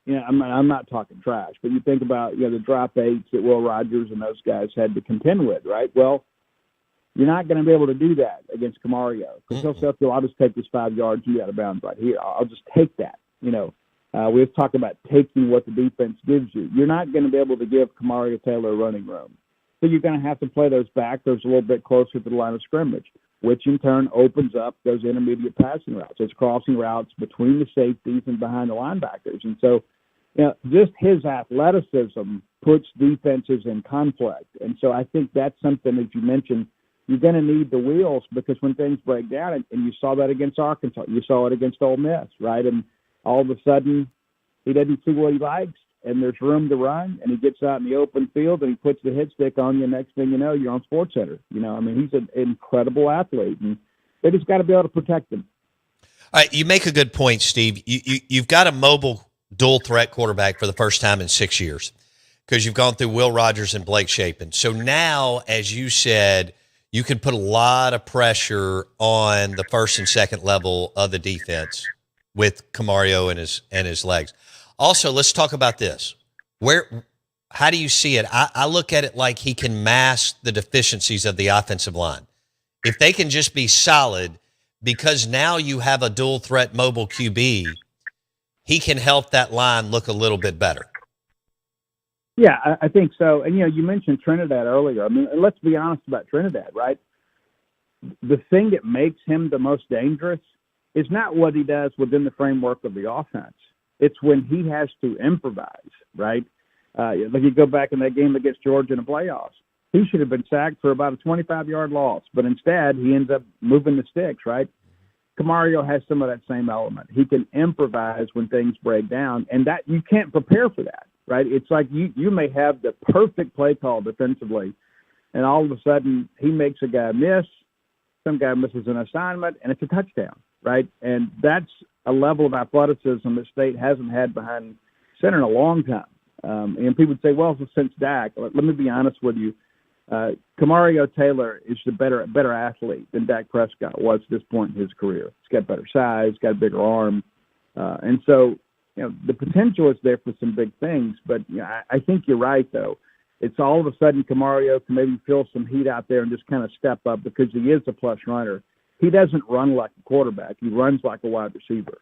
I'm not talking trash, but you think about, the drop eights that Will Rogers and those guys had to contend with, right? Well, you're not going to be able to do that against Camario because he'll say, I'll just take this 5 yards and be out of bounds right here. I'll just take that. We've talked about taking what the defense gives you. You're not going to be able to give Camario Taylor running room. So you're going to have to play those backers a little bit closer to the line of scrimmage, which in turn opens up those intermediate passing routes, those crossing routes between the safeties and behind the linebackers. And so, just his athleticism puts defenses in conflict. And so I think that's something that you mentioned. You're going to need the wheels because when things break down, and you saw that against Arkansas, you saw it against Ole Miss, right? And all of a sudden, he doesn't see what he likes, and there's room to run, and he gets out in the open field, and he puts the hit stick on you. Next thing you know, you're on SportsCenter. He's an incredible athlete, and they just got to be able to protect him. All right, you make a good point, Steve. You've got a mobile dual-threat quarterback for the first time in 6 years because you've gone through Will Rogers and Blake Shapen. So now, as you said, you can put a lot of pressure on the first and second level of the defense with Camario and his legs. Also, let's talk about this. How do you see it? I look at it like he can mask the deficiencies of the offensive line. If they can just be solid, because now you have a dual threat mobile QB, he can help that line look a little bit better. Yeah, I think so. And, you mentioned Trinidad earlier. I mean, let's be honest about Trinidad, right? The thing that makes him the most dangerous is not what he does within the framework of the offense. It's when he has to improvise, right? Like you go back in that game against Georgia in the playoffs. He should have been sacked for about a 25-yard loss, but instead he ends up moving the sticks, right? Camario has some of that same element. He can improvise when things break down, and that you can't prepare for that, right? It's like you may have the perfect play call defensively, and all of a sudden he makes a guy miss, some guy misses an assignment, and it's a touchdown, right? And that's a level of athleticism that State hasn't had behind center in a long time. And people would say, well, since Dak. Let me be honest with you. Camario Taylor is the better athlete than Dak Prescott was at this point in his career. He's got better size, got a bigger arm. And so, the potential is there for some big things. But I think you're right, though. It's all of a sudden Camario can maybe feel some heat out there and just kind of step up because he is a plus runner. He doesn't run like a quarterback. He runs like a wide receiver.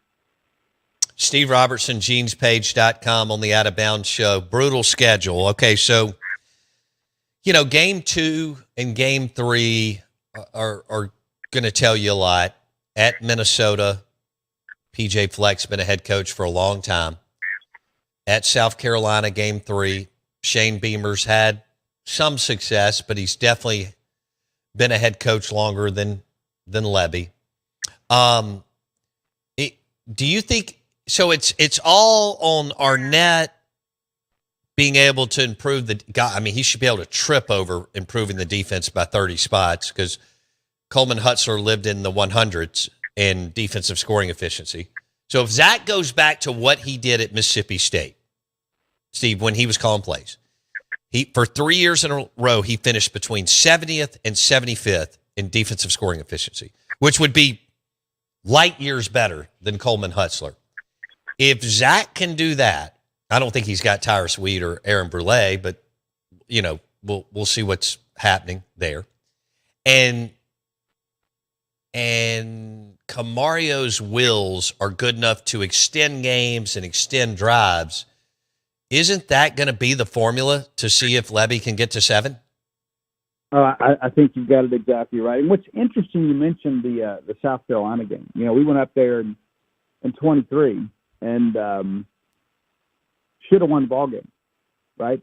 Steve Robertson, genespage.com on the Out of Bounds show. Brutal schedule. Okay, so, game 2 and game 3 are going to tell you a lot. At Minnesota, PJ Fleck's been a head coach for a long time. At South Carolina, game 3, Shane Beamer's had some success, but he's definitely been a head coach longer than Levy. Do you think so? It's all on Arnett being able to improve the guy. I mean, he should be able to trip over improving the defense by 30 spots because Coleman Hutzler lived in the 100s in defensive scoring efficiency. So if Zach goes back to what he did at Mississippi State, Steve, when he was calling plays, for 3 years in a row, he finished between 70th and 75th in defensive scoring efficiency, which would be light years better than Coleman Hutzler. If Zach can do that, I don't think he's got Tyrus Wheat or Aaron Brule, but we'll see what's happening there. And Camario's wills are good enough to extend games and extend drives. Isn't that going to be the formula to see if Levy can get to 7? I think you've got it exactly right. And what's interesting, you mentioned the South Carolina game. We went up there in 23 and should have won the ball game, right?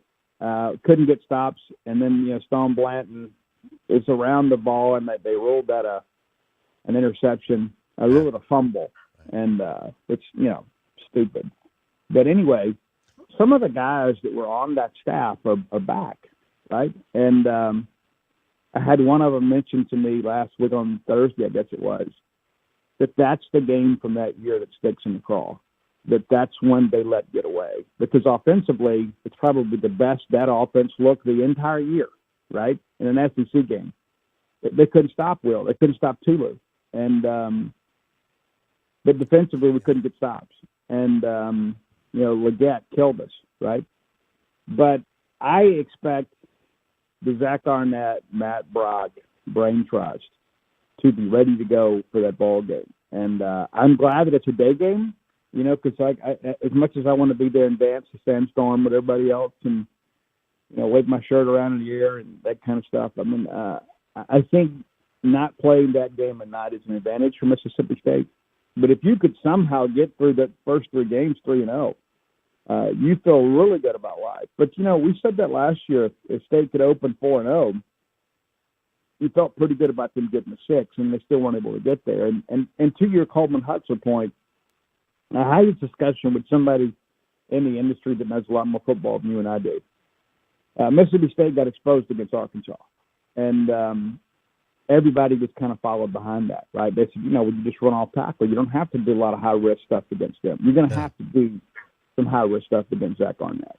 Couldn't get stops, and then Stone Blanton is around the ball, and they ruled that an interception, ruled it a fumble, and it's stupid. But anyway, some of the guys that were on that staff are back, right? And I had one of them mention to me last week on Thursday, I guess it was, that's the game from that year that sticks in the craw. That's when they let get away. Because offensively, it's probably the best that offense looked the entire year, right? In an SEC game. They couldn't stop Will. They couldn't stop Tulu. And but defensively, we couldn't get stops. And Leggett killed us, right? But I expect the Zach Arnett, Matt Brock brain trust to be ready to go for that ball game. And I'm glad that it's a day game, because as much as I want to be there and dance the sandstorm with everybody else and, wave my shirt around in the air and that kind of stuff. I mean, I think not playing that game at night is an advantage for Mississippi State. But if you could somehow get through the first 3 games 3-0, you feel really good about life. But, we said that last year. If State could open 4-0, you felt pretty good about them getting a 6, and they still weren't able to get there. And to your Coleman Hutzler point, I had this discussion with somebody in the industry that knows a lot more football than you and I do. Mississippi State got exposed against Arkansas, and everybody just kind of followed behind that, right? They said, would you just run off tackle? You don't have to do a lot of high-risk stuff against them. You're going to have to do some high-risk stuff against Zach Arnett.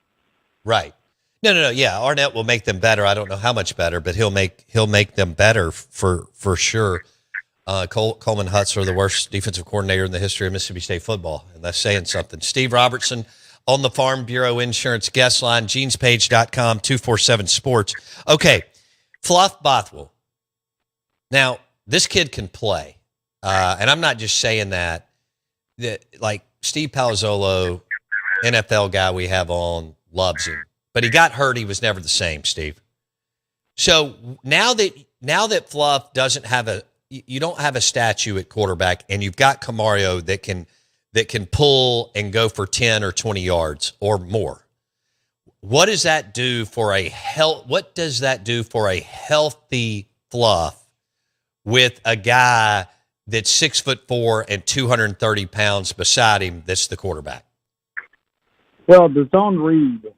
Right. No. Yeah, Arnett will make them better. I don't know how much better, but he'll make them better for sure. Coleman Hutzler, the worst defensive coordinator in the history of Mississippi State football, and that's saying something. Steve Robertson on the Farm Bureau Insurance guest line, genespage.com, 247-sports. Okay, Fluff Bothwell. Now, this kid can play, and I'm not just saying that like Steve Palazzolo, NFL guy we have on, loves him. But he got hurt. He was never the same, Steve. So now that Fluff doesn't have you don't have a statue at quarterback, and you've got Camario that can pull and go for 10 or 20 yards or more. What does that do for a healthy Fluff with a guy that's 6'4" and 230 pounds beside him that's the quarterback? Well, the zone read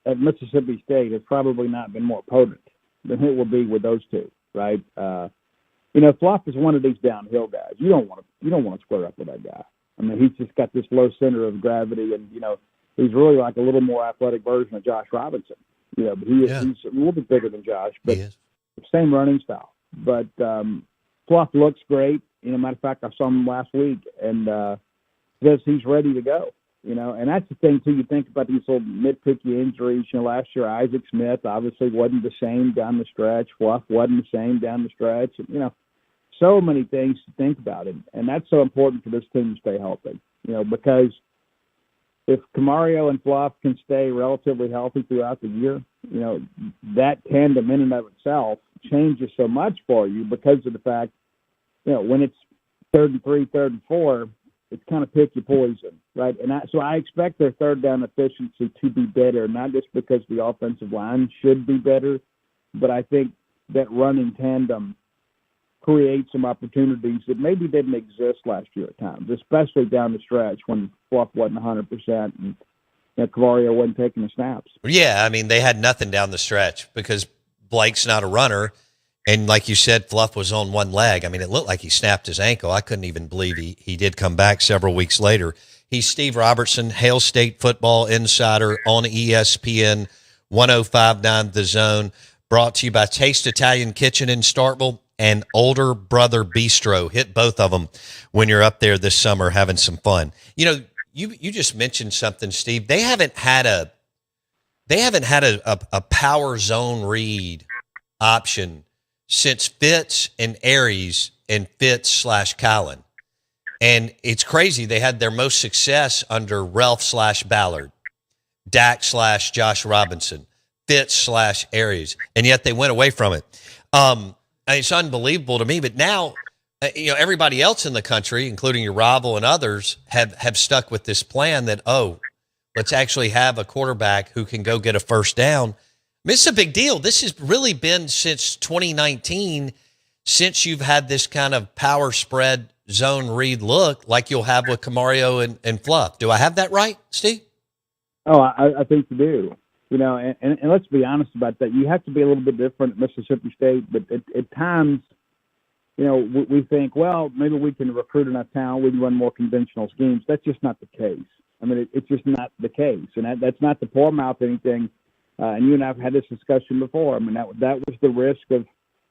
at Mississippi State has probably not been more potent than it will be with those two, right? Fluff is one of these downhill guys. You don't want to square up with that guy. I mean, he's just got this low center of gravity, and he's really like a little more athletic version of Josh Robinson. But he's a little bit bigger than Josh, but same running style. But Fluff looks great. Matter of fact, I saw him last week, and says he's ready to go. And that's the thing too. You think about these little nitpicky injuries. Last year Isaac Smith obviously wasn't the same down the stretch. Fluff wasn't the same down the stretch. And, so many things to think about, and that's so important for this team to stay healthy. Because if Camario and Fluff can stay relatively healthy throughout the year, that tandem in and of itself changes so much for you because of the fact, when it's 3rd and 3, 3rd and 4. It's kind of pick your poison, right? And so I expect their third down efficiency to be better, not just because the offensive line should be better, but I think that running tandem creates some opportunities that maybe didn't exist last year at times, especially down the stretch when Fluff wasn't 100% and Cavario wasn't taking the snaps. Yeah, I mean, they had nothing down the stretch because Blake's not a runner. And like you said, Fluff was on one leg. I mean, it looked like he snapped his ankle. I couldn't even believe he did come back several weeks later. He's Steve Robertson, Hail State football insider on ESPN 105.9 The Zone, brought to you by Taste Italian Kitchen in Starkville and Older Brother Bistro. Hit both of them when you're up there this summer having some fun. You just mentioned something, Steve. They haven't had a power zone read option since Fitz and Aries and Fitz/Kylan. And it's crazy. They had their most success under Ralph/Ballard, Dak/Josh Robinson, Fitz/Aries, and yet they went away from it. It's unbelievable to me. But now, everybody else in the country, including your rival and others, have stuck with this plan that, let's actually have a quarterback who can go get a first down. It's a big deal. This has really been since 2019, since you've had this kind of power spread zone read look like you'll have with Camario and Fluff. Do I have that right, Steve? Oh, I think you do. And let's be honest about that. You have to be a little bit different at Mississippi State, but at times, we think, well, maybe we can recruit enough talent, we can run more conventional schemes. That's just not the case. I mean, it's just not the case. And that's not to pour mouth anything. And you and I have had this discussion before. I mean, that was the risk of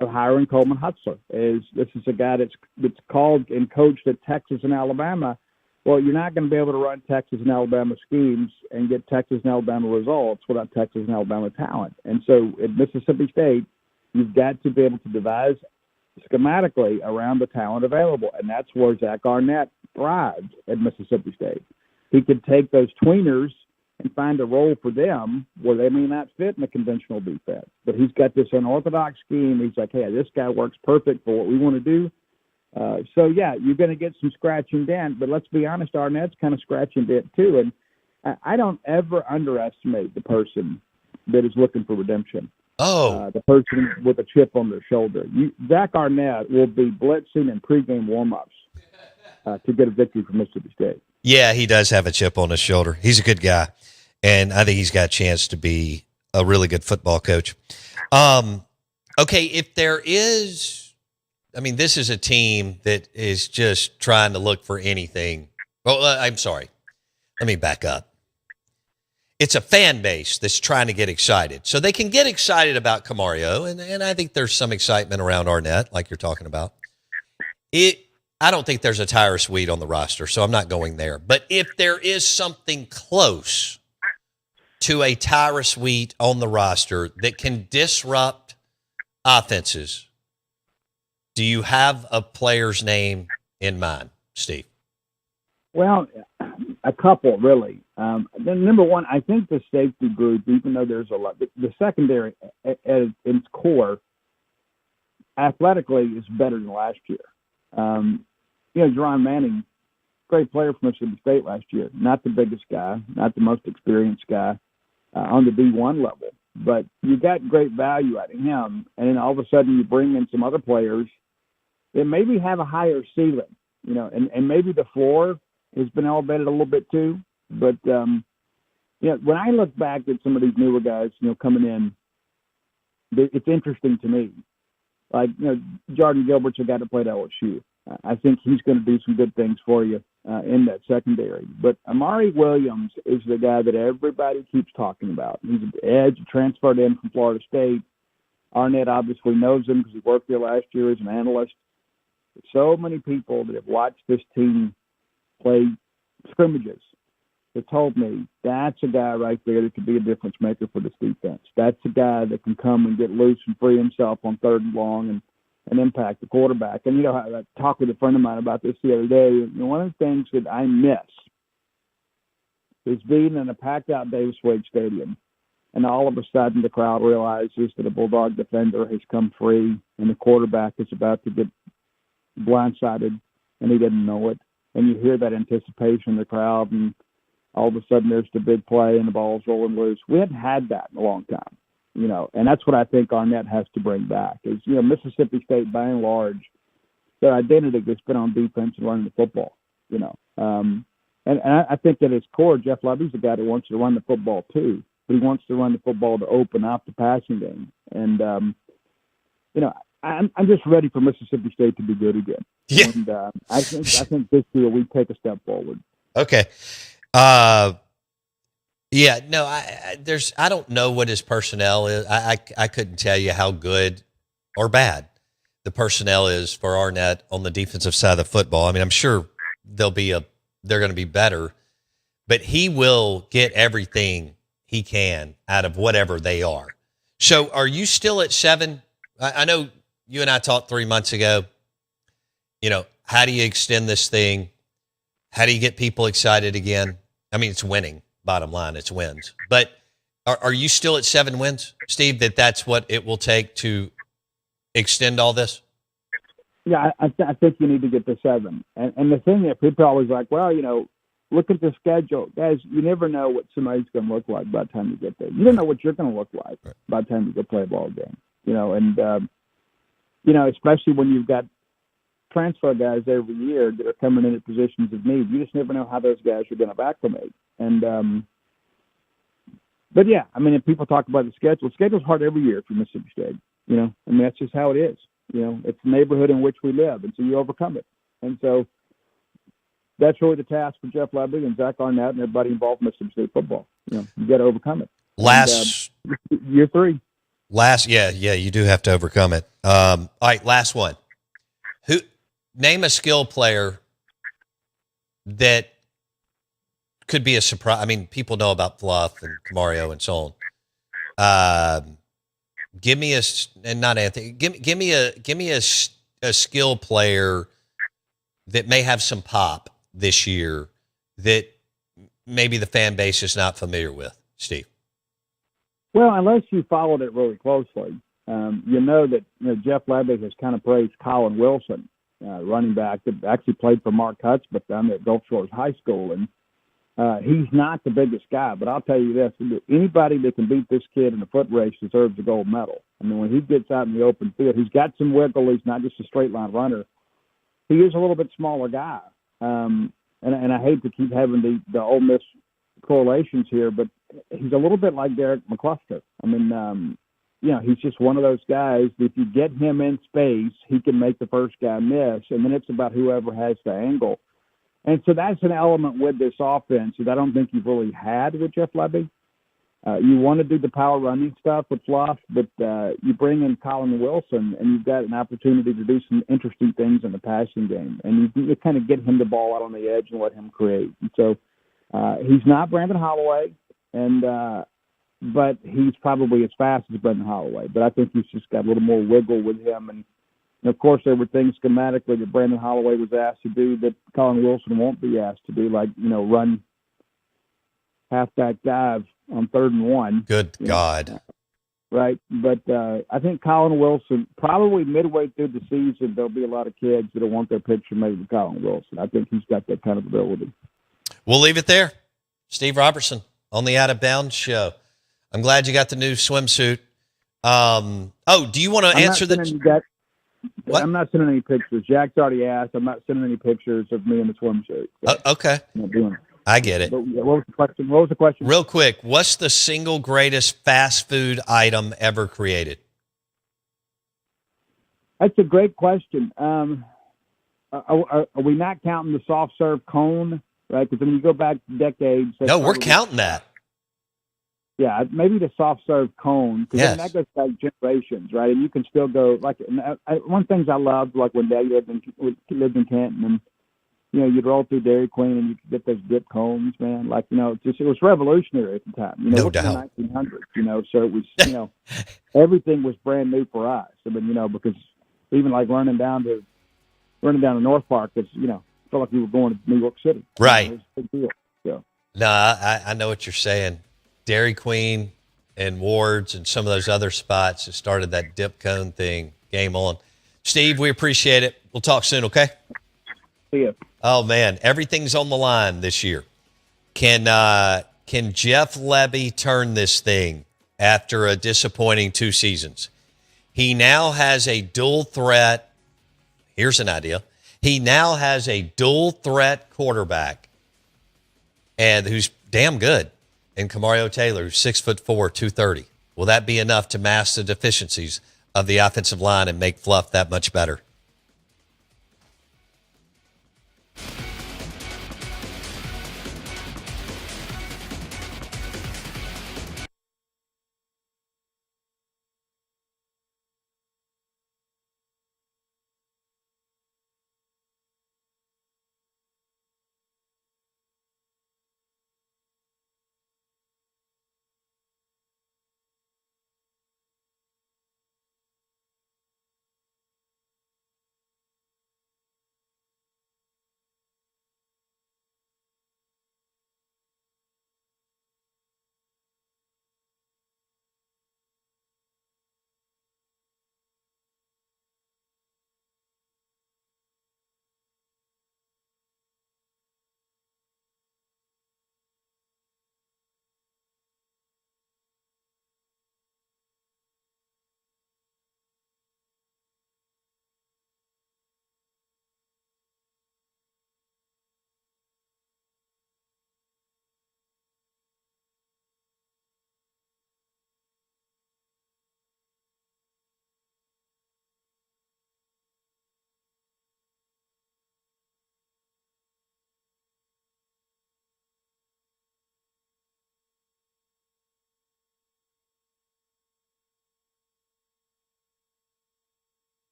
hiring Coleman Hutzler. This is a guy that's called and coached at Texas and Alabama, Well, you're not going to be able to run Texas and Alabama schemes and get Texas and Alabama results without Texas and Alabama talent. And so at Mississippi State, you've got to be able to devise schematically around the talent available. And that's where Zach Arnett thrives at Mississippi State. He could take those tweeners and find a role for them where they may not fit in a conventional defense. But he's got this unorthodox scheme. He's like, hey, this guy works perfect for what we want to do. So, yeah, you're going to get some scratch and dent, but let's be honest, Arnett's kind of scratch and dent too. And I don't ever underestimate the person that is looking for redemption. The person with a chip on their shoulder. Zach Arnett will be blitzing in pregame warm-ups to get a victory for Mississippi State. Yeah, he does have a chip on his shoulder. He's a good guy, and I think he's got a chance to be a really good football coach. Okay, if there is – I mean, this is a team that is just trying to look for anything. Well, I'm sorry. Let me back up. It's a fan base that's trying to get excited. So they can get excited about Camario, and I think there's some excitement around Arnett, like you're talking about. I don't think there's a Tyrus Wheat on the roster, so I'm not going there. But if there is something close to a Tyrus Wheat on the roster that can disrupt offenses, do you have a player's name in mind, Steve? Well, a couple, really. Number one, I think the safety group, even though there's a lot, the secondary at its core, athletically, is better than last year. Jerron Manning, great player for Mississippi State last year. Not the biggest guy, not the most experienced guy on the D1 level. But you got great value out of him, and then all of a sudden you bring in some other players that maybe have a higher ceiling, and maybe the floor has been elevated a little bit too. But, when I look back at some of these newer guys, coming in, it's interesting to me. Like, Jordan Gilbert's a guy that played LSU. I think he's going to do some good things for you in that secondary. But Amari Williams is the guy that everybody keeps talking about. He's an edge, transferred in from Florida State. Arnett obviously knows him because he worked there last year as an analyst. So many people that have watched this team play scrimmages have told me that's a guy right there that could be a difference maker for this defense. That's a guy that can come and get loose and free himself on third and long and impact the quarterback. And, I talked with a friend of mine about this the other day. One of the things that I miss is being in a packed-out Davis Wade Stadium, and all of a sudden the crowd realizes that a Bulldog defender has come free and the quarterback is about to get blindsided, and he didn't know it. And you hear that anticipation in the crowd, and all of a sudden there's the big play and the ball's rolling loose. We haven't had that in a long time, and that's what I think Arnett has to bring back is, Mississippi State, by and large, their identity has been on defense and running the football, and I think at its core, Jeff Lovey's the guy that wants to run the football too, but he wants to run the football to open up the passing game. And, I'm just ready for Mississippi State to be good again. Yeah. And I think this year we take a step forward. Okay. Yeah, no, I don't know what his personnel is. I couldn't tell you how good or bad the personnel is for Arnett on the defensive side of the football. I mean, I'm sure they're going to be better, but he will get everything he can out of whatever they are. So are you still at 7? I know you and I talked 3 months ago. How do you extend this thing? How do you get people excited again? I mean, it's winning. Bottom line, it's wins. But are you still at 7 wins, Steve, that's what it will take to extend all this? Yeah, I think you need to get to 7. And the thing that people are always like, well, look at the schedule. Guys, you never know what somebody's going to look like by the time you get there. You don't know what you're going to look like by the time you go play a ball game. Especially when you've got transfer guys every year that are coming in at positions of need. You just never know how those guys are going to acclimate. And, but yeah, I mean, if people talk about the schedule's hard every year for Mississippi State. That's just how it is. It's the neighborhood in which we live, and so you overcome it. And so that's really the task for Jeff Lebby and Zach Arnett and everybody involved in Mississippi State football. You got to overcome it. Year 3. You do have to overcome it. All right, last one. Name a skill player that could be a surprise. I mean, people know about Fluff and Camario and so on. Give me and not Anthony. Give me a skill player that may have some pop this year that maybe the fan base is not familiar with, Steve. Well, unless you followed it really closely, you know that Jeff Levy has kind of praised Colin Wilson, running back that actually played for Mark Hutz, but down at Gulf Shores High School, and he's not the biggest guy. But I'll tell you this: anybody that can beat this kid in a foot race deserves a gold medal. I mean, when he gets out in the open field, he's got some wiggle. He's not just a straight line runner. He is a little bit smaller guy, and I hate to keep having the Ole Miss correlations here, but he's a little bit like Derek McCluster. I mean, he's just one of those guys that if you get him in space, he can make the first guy miss, and then it's about whoever has the angle. And so that's an element with this offense that I don't think you've really had with Jeff Levy. You want to do the power running stuff with Fluff, but you bring in Colin Wilson, and you've got an opportunity to do some interesting things in the passing game. And you kind of get him the ball out on the edge and let him create. And so he's not Brandon Holloway, but he's probably as fast as Brandon Holloway. But I think he's just got a little more wiggle with him. And of course, there were things schematically that Brandon Holloway was asked to do that Colin Wilson won't be asked to do, like, run halfback dive on 3rd and 1. Good God. Right. But I think Colin Wilson, probably midway through the season, there'll be a lot of kids that'll want their picture made with Colin Wilson. I think he's got that kind of ability. We'll leave it there. Steve Robertson on the Out of Bounds show. I'm glad you got the new swimsuit. Do you want to answer the... What? I'm not sending any pictures. Jack's already asked. I'm not sending any pictures of me in the swimsuit. So okay. I'm not doing it. I get it. But what was the question? Real quick, what's the single greatest fast food item ever created? That's a great question. Are we not counting the soft serve cone? Right? Because when you go back decades. No, we're counting that. Yeah, maybe the soft serve cone, because that goes back generations, right? And you can still go like one of the things I loved, like when Dad lived in Canton, and you'd roll through Dairy Queen and you could get those dip cones, man. Like it was revolutionary at the time. No doubt. In the 1900s, so it was everything was brand new for us. I mean, because even like running down to North Park, it's felt like we were going to New York City. Right. It was a big deal. So. No, I know what you're saying. Dairy Queen and Ward's and some of those other spots that started that dip cone thing. Game on. Steve, we appreciate it. We'll talk soon, okay? See ya. Oh, man, everything's on the line this year. Can Jeff Levy turn this thing after a disappointing 2 seasons? He now has a dual threat. Here's an idea. He now has a dual threat quarterback and who's damn good. And Camario Taylor, who's 6'4", 230. Will that be enough to mask the deficiencies of the offensive line and make Fluff that much better?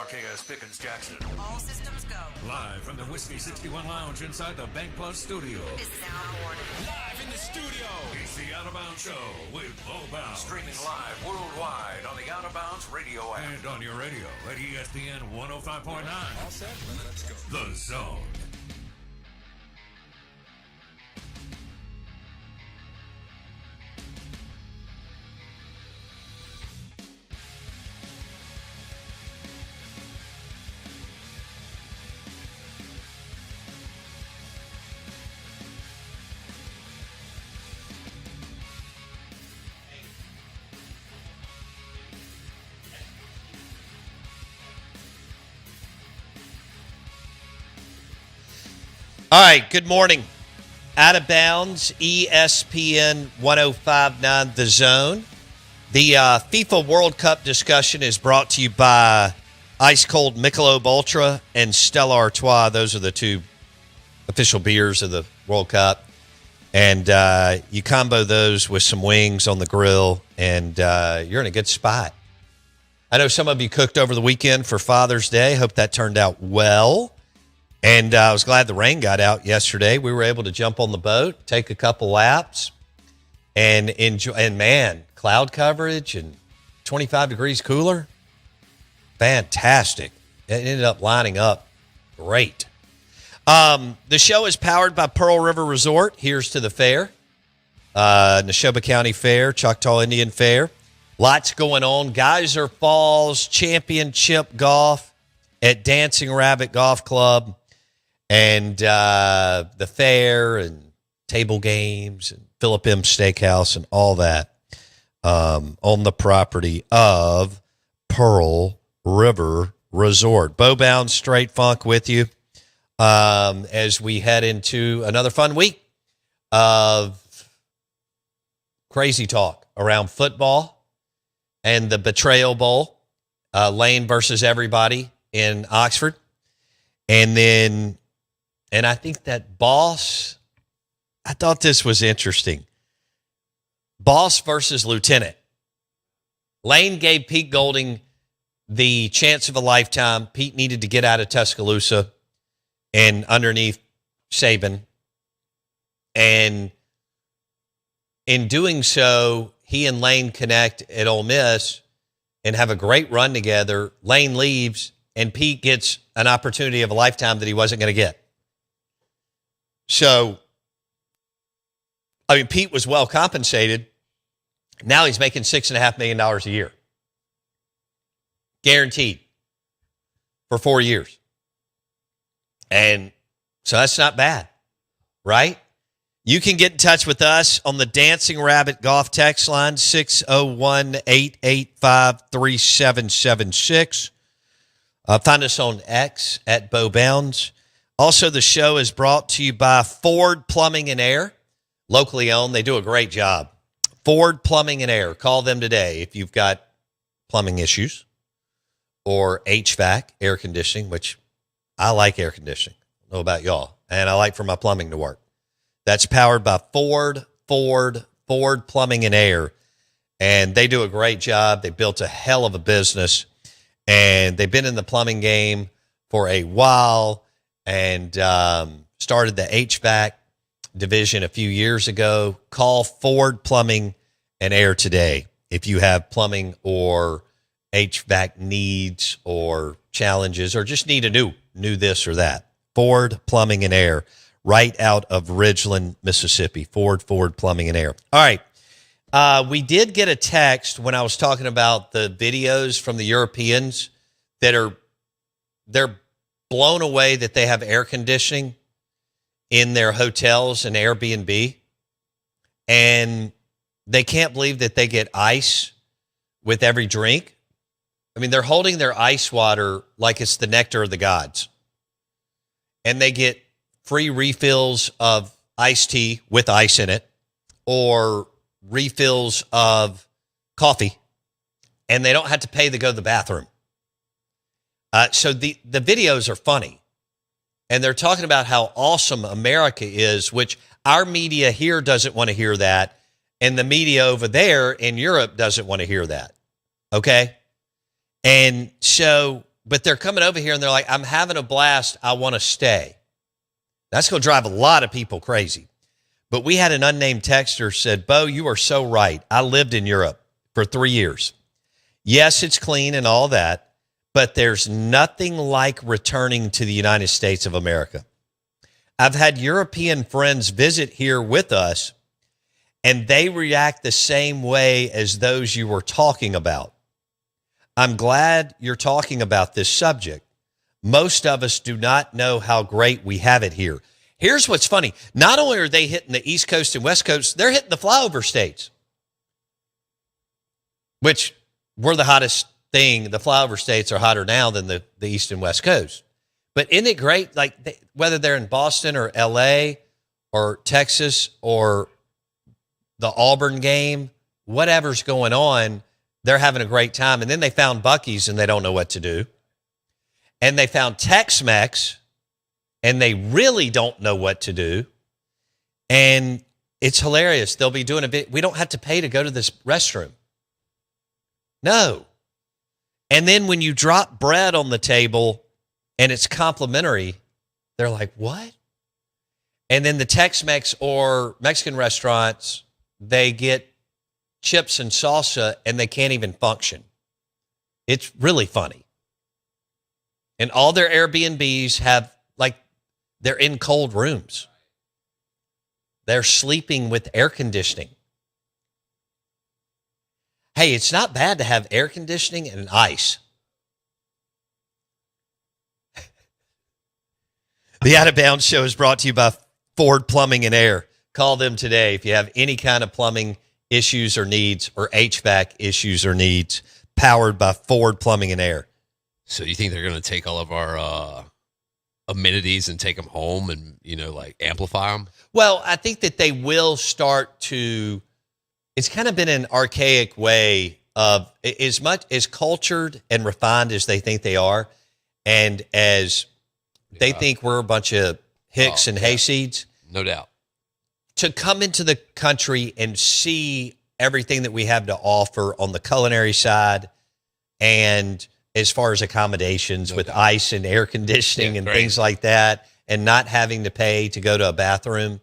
WRKS Pickens Jackson. All systems go. Live from the Whiskey 61 Lounge inside the Bank Plus studio. This is Out of Order. Live in the studio. It's the Out of Bounds Show with Bo Bounds. Streaming live worldwide on the Out of Bounds radio app. And on your radio at ESPN 105.9. All set? Let's go. The Zone. All right, good morning. Out of Bounds, ESPN 105.9 The Zone. The FIFA World Cup discussion is brought to you by Ice Cold Michelob Ultra and Stella Artois. Those are the two official beers of the World Cup. And you combo those with some wings on the grill, and you're in a good spot. I know some of you cooked over the weekend for Father's Day. Hope that turned out well. And I was glad the rain got out yesterday. We were able to jump on the boat, take a couple laps, and enjoy. And man, cloud coverage and 25 degrees cooler, fantastic. It ended up lining up great. The show is powered by Pearl River Resort. Here's to the fair, Neshoba County Fair, Choctaw Indian Fair. Lots going on. Geyser Falls Championship Golf at Dancing Rabbit Golf Club. And the fair and table games and Philip M. Steakhouse and all that on the property of Pearl River Resort. Bo Bounds, Straight Funk with you as we head into another fun week of crazy talk around football and the Betrayal Bowl, Lane versus everybody in Oxford. And then... And I think that Boss, I thought this was interesting. Boss versus Lieutenant. Lane gave Pete Golding the chance of a lifetime. Pete needed to get out of Tuscaloosa and underneath Saban. And in doing so, he and Lane connect at Ole Miss and have a great run together. Lane leaves, and Pete gets an opportunity of a lifetime that he wasn't going to get. So, I mean, Pete was well compensated. Now he's making $6.5 million a year. Guaranteed for 4 years. And so that's not bad, right? You can get in touch with us on the Dancing Rabbit Golf text line, 601-885-3776. Find us on X at Bo Bounds. Also, the show is brought to you by Ford Plumbing and Air, locally owned. They do a great job. Ford Plumbing and Air. Call them today if you've got plumbing issues or HVAC, air conditioning, which I like air conditioning. I don't know about y'all. And I like for my plumbing to work. That's powered by Ford Plumbing and Air. And they do a great job. They built a hell of a business. And they've been in the plumbing game for a while. And started the HVAC division a few years ago. Call Ford Plumbing and Air today if you have plumbing or HVAC needs or challenges or just need a new this or that. Ford Plumbing and Air, right out of Ridgeland, Mississippi. Ford Plumbing and Air. All right. We did get a text when I was talking about the videos from the Europeans that they're blown away that they have air conditioning in their hotels and Airbnb. And they can't believe that they get ice with every drink. I mean, they're holding their ice water like it's the nectar of the gods. And they get free refills of iced tea with ice in it or refills of coffee. And they don't have to pay to go to the bathroom. So the videos are funny, and they're talking about how awesome America is, which our media here doesn't want to hear that, and the media over there in Europe doesn't want to hear that, okay? And so but they're coming over here and they're like, I'm having a blast. I want to stay. That's going to drive a lot of people crazy. But we had an unnamed texter said, Bo, you are so right. I lived in Europe for 3 years. Yes, it's clean and all that, but there's nothing like returning to the United States of America. I've had European friends visit here with us, and they react the same way as those you were talking about. I'm glad you're talking about this subject. Most of us do not know how great we have it here. Here's what's funny. Not only are they hitting the East Coast and West Coast, they're hitting the flyover states, which were the hottest thing. The flyover states are hotter now than the East and West Coast. But isn't it great? Like whether they're in Boston or LA or Texas or the Auburn game, whatever's going on, they're having a great time. And then they found Buc-ee's and they don't know what to do. And they found Tex-Mex and they really don't know what to do. And it's hilarious. They'll be doing a bit. We don't have to pay to go to this restroom. No. And then when you drop bread on the table and it's complimentary, they're like, what? And then the Tex-Mex or Mexican restaurants, they get chips and salsa and they can't even function. It's really funny. And all their Airbnbs have, like, they're in cold rooms. They're sleeping with air conditioning. Hey, it's not bad to have air conditioning and ice. The Out of Bounds Show is brought to you by Ford Plumbing and Air. Call them today if you have any kind of plumbing issues or needs or HVAC issues or needs. Powered by Ford Plumbing and Air. So you think they're going to take all of our amenities and take them home and, like amplify them? Well, I think that they will start to, it's kind of been an archaic way of, as much as cultured and refined as they think they are, and as they think we're a bunch of hicks and hayseeds. No doubt. To come into the country and see everything that we have to offer on the culinary side and as far as accommodations with ice and air conditioning and things like that, and not having to pay to go to a bathroom.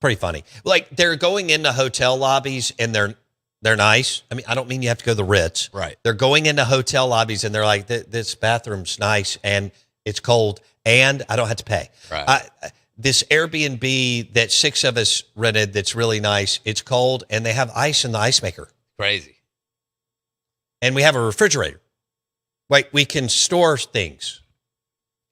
Pretty funny. Like, they're going into hotel lobbies and they're nice. I mean, I don't mean you have to go to the Ritz. Right. They're going into hotel lobbies and they're like, this bathroom's nice and it's cold and I don't have to pay. Right. This Airbnb that 6 of us rented that's really nice, it's cold and they have ice in the ice maker. Crazy. And we have a refrigerator. Like, we can store things.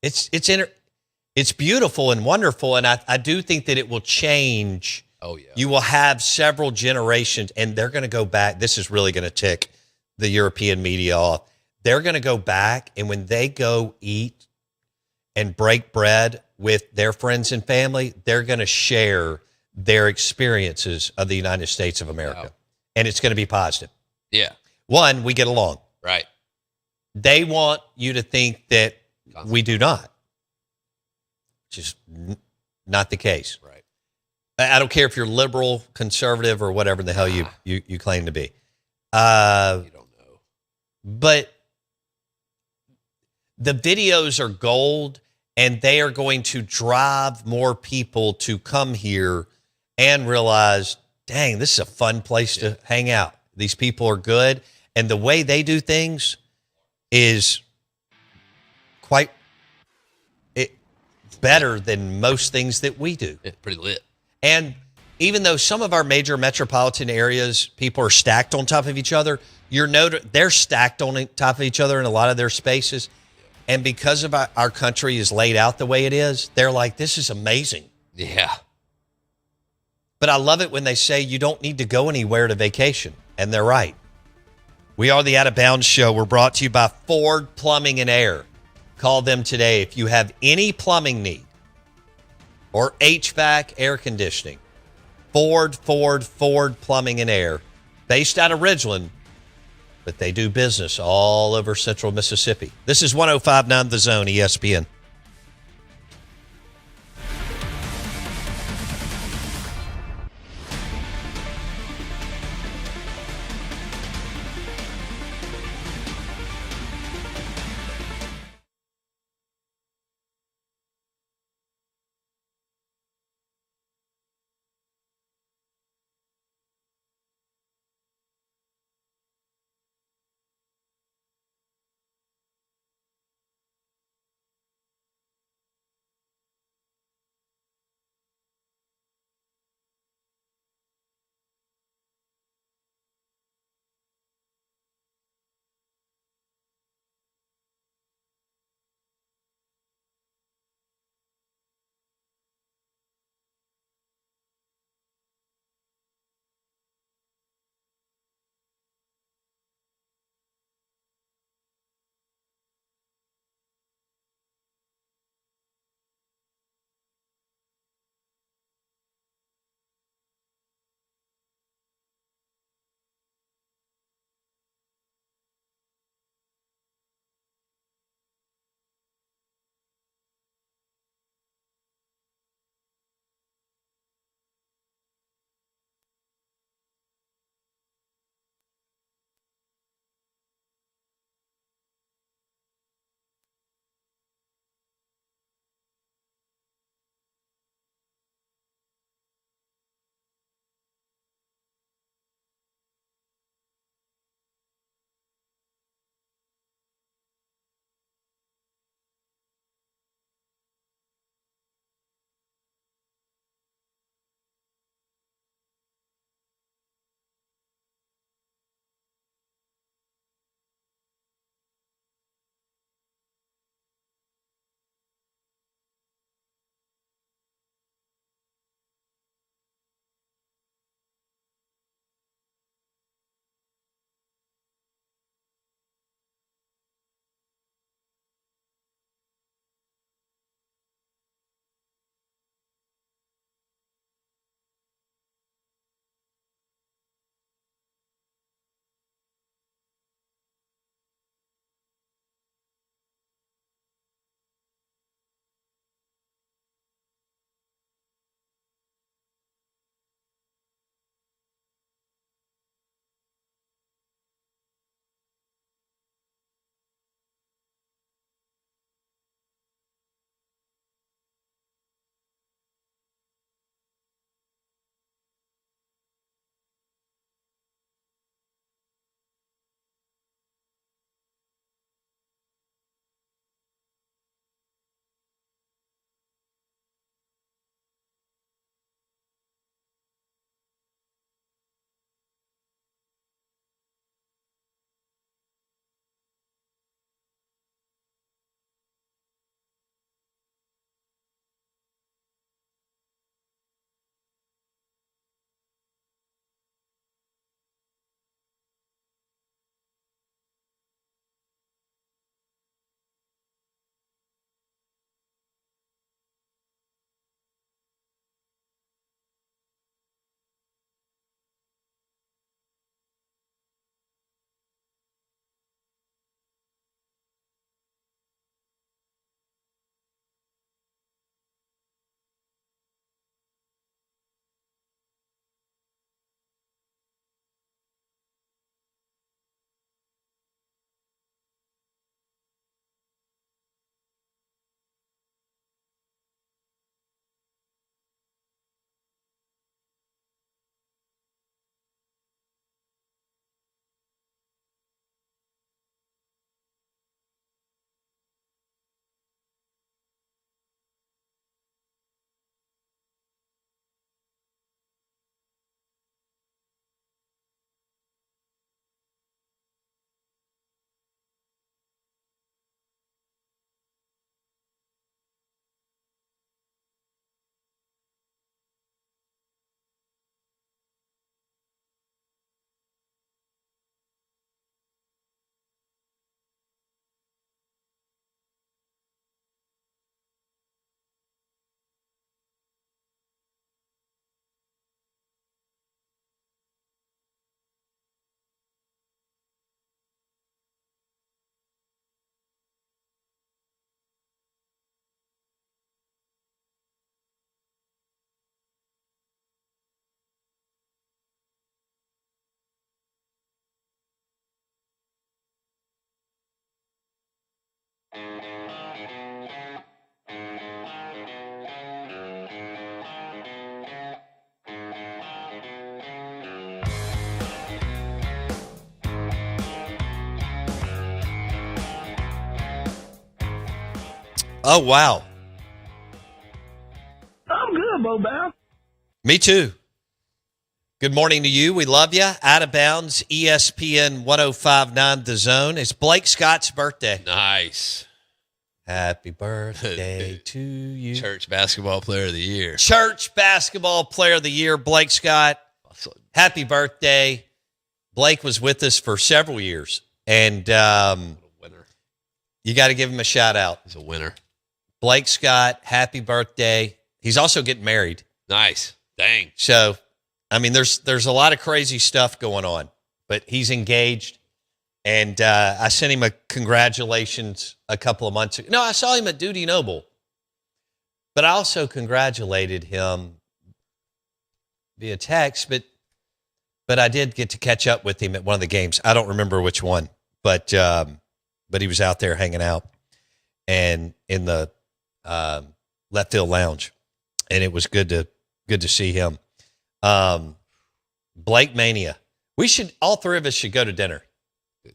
It's beautiful and wonderful, and I do think that it will change. Oh, yeah. You will have several generations, and they're going to go back. This is really going to tick the European media off. They're going to go back, and when they go eat and break bread with their friends and family, they're going to share their experiences of the United States of America. Wow. And it's going to be positive. Yeah. One, we get along. Right. They want you to think that we do not, which is not the case. Right. I don't care if you're liberal, conservative, or whatever the hell you claim to be. You don't know. But the videos are gold, and they are going to drive more people to come here and realize, dang, this is a fun place to hang out. These people are good, and the way they do things is quite better than most things that we do. Yeah, pretty lit. And even though some of our major metropolitan areas, people are stacked on top of each other, they're stacked on top of each other in a lot of their spaces. And because of our country is laid out the way it is, they're like, this is amazing. Yeah. But I love it when they say you don't need to go anywhere to vacation. And they're right. We are the Out of Bounds Show. We're brought to you by Ford Plumbing and Air. Call them today if you have any plumbing need or HVAC air conditioning. Ford Plumbing and Air. Based out of Ridgeland, but they do business all over central Mississippi. This is 105.9 The Zone, ESPN. Oh, wow. I'm good, Bo Bow. Me too. Good morning to you. We love you. Out of bounds, ESPN 1059 The Zone. It's Blake Scott's birthday. Nice. Happy birthday to you. Church basketball player of the year. Church basketball player of the year, Blake Scott. Happy birthday. Blake was with us for several years, and Winner. you got to give him a shout out. He's a winner. Blake Scott, happy birthday. He's also getting married. Nice. Dang. So, I mean, there's a lot of crazy stuff going on, but he's engaged. And I sent him a congratulations a couple of months ago. No, I saw him at Duty Noble. But I also congratulated him via text, but I did get to catch up with him at one of the games. I don't remember which one, but he was out there hanging out and in the left field lounge, and it was good to see him. Blake Mania. All three of us should go to dinner.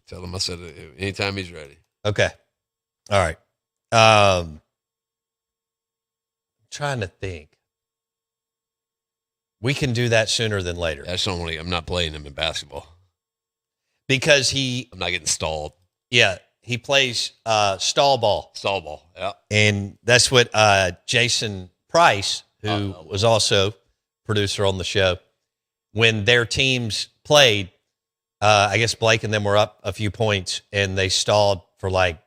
Tell him I said anytime he's ready. Okay. All right. I'm trying to think. We can do that sooner than later. I just don't want to. I'm not playing him in basketball because I'm not getting stalled. Yeah, he plays stall ball. Stall ball. Yeah. And that's what Jason Price, who was also producer on the show, when their teams played, I guess Blake and them were up a few points, and they stalled for I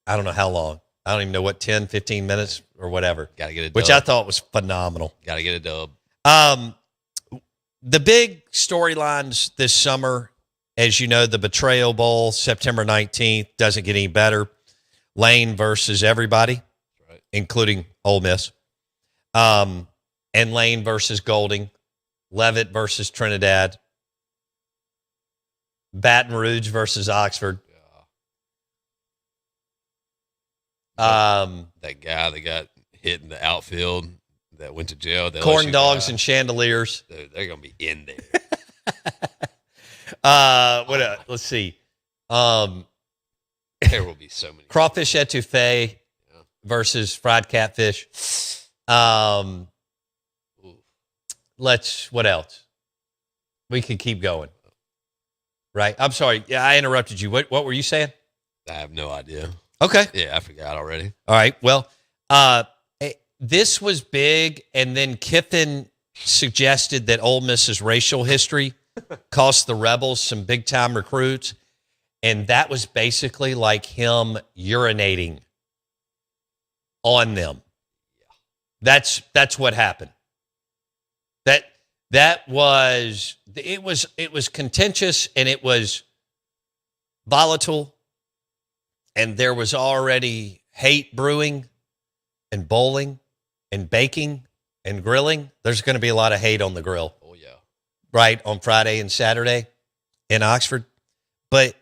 don't know how long. I don't even know what, 10, 15 minutes or whatever. Got to get a dub. Which I thought was phenomenal. Got to get a dub. The big storylines this summer, as you know, the Betrayal Bowl, September 19th, doesn't get any better. Lane versus everybody, right, including Ole Miss. And Lane versus Golding. Leavitt versus Trinidad. Baton Rouge versus Oxford. That guy that got hit in the outfield that went to jail. The Corn LSU dogs guy, and chandeliers. they're going to be in there. What else? Let's see. There will be so many. Crawfish etouffee versus fried catfish. What else? We could keep going. Right. I'm sorry. Yeah, I interrupted you. What were you saying? I have no idea. Okay. Yeah, I forgot already. All right. Well, this was big, and then Kiffin suggested that Ole Miss's racial history cost the Rebels some big-time recruits, and that was basically like him urinating on them. That's what happened. It was contentious, and it was volatile, and there was already hate brewing and bowling and baking and grilling. There's going to be a lot of hate on the grill. Oh, yeah. Right, on Friday and Saturday in Oxford. But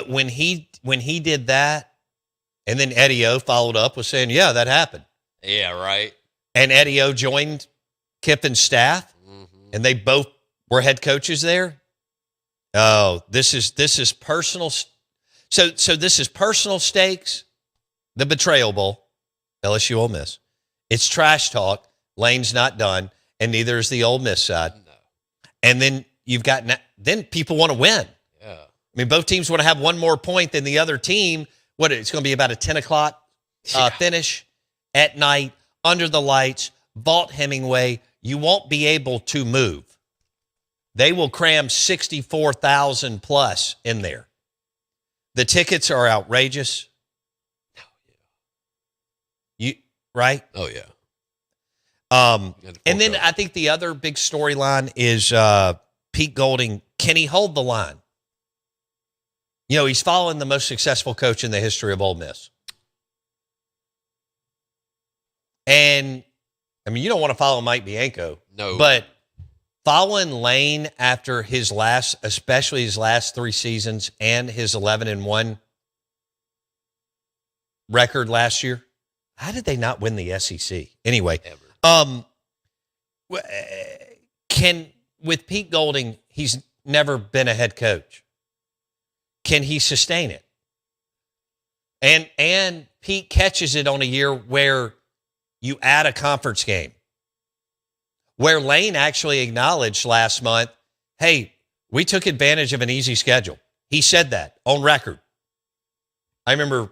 when he did that, and then Eddie O followed up with saying, yeah, that happened. Yeah, right. And Eddie O joined Kiffin's staff, and they both were head coaches there. Oh, this is personal. So this is personal stakes, the Betrayal Bowl, LSU Ole Miss. It's trash talk. Lane's not done, and neither is the Ole Miss side. No. And then then people want to win. Yeah. I mean, both teams want to have one more point than the other team. It's going to be about a 10 o'clock finish at night under the lights. Vaught Hemingway. You won't be able to move. They will cram 64,000 plus in there. The tickets are outrageous. Right? Oh, yeah. And then I think the other big storyline is Pete Golding. Can he hold the line? You know, he's following the most successful coach in the history of Ole Miss. And, I mean, you don't want to follow Mike Bianco. No. But following Lane after especially his last 3 seasons and his 11-1 record last year? How did they not win the SEC? Anyway, with Pete Golding, he's never been a head coach. Can he sustain it? And Pete catches it on a year where you add a conference game, where Lane actually acknowledged last month, hey, we took advantage of an easy schedule. He said that on record. I remember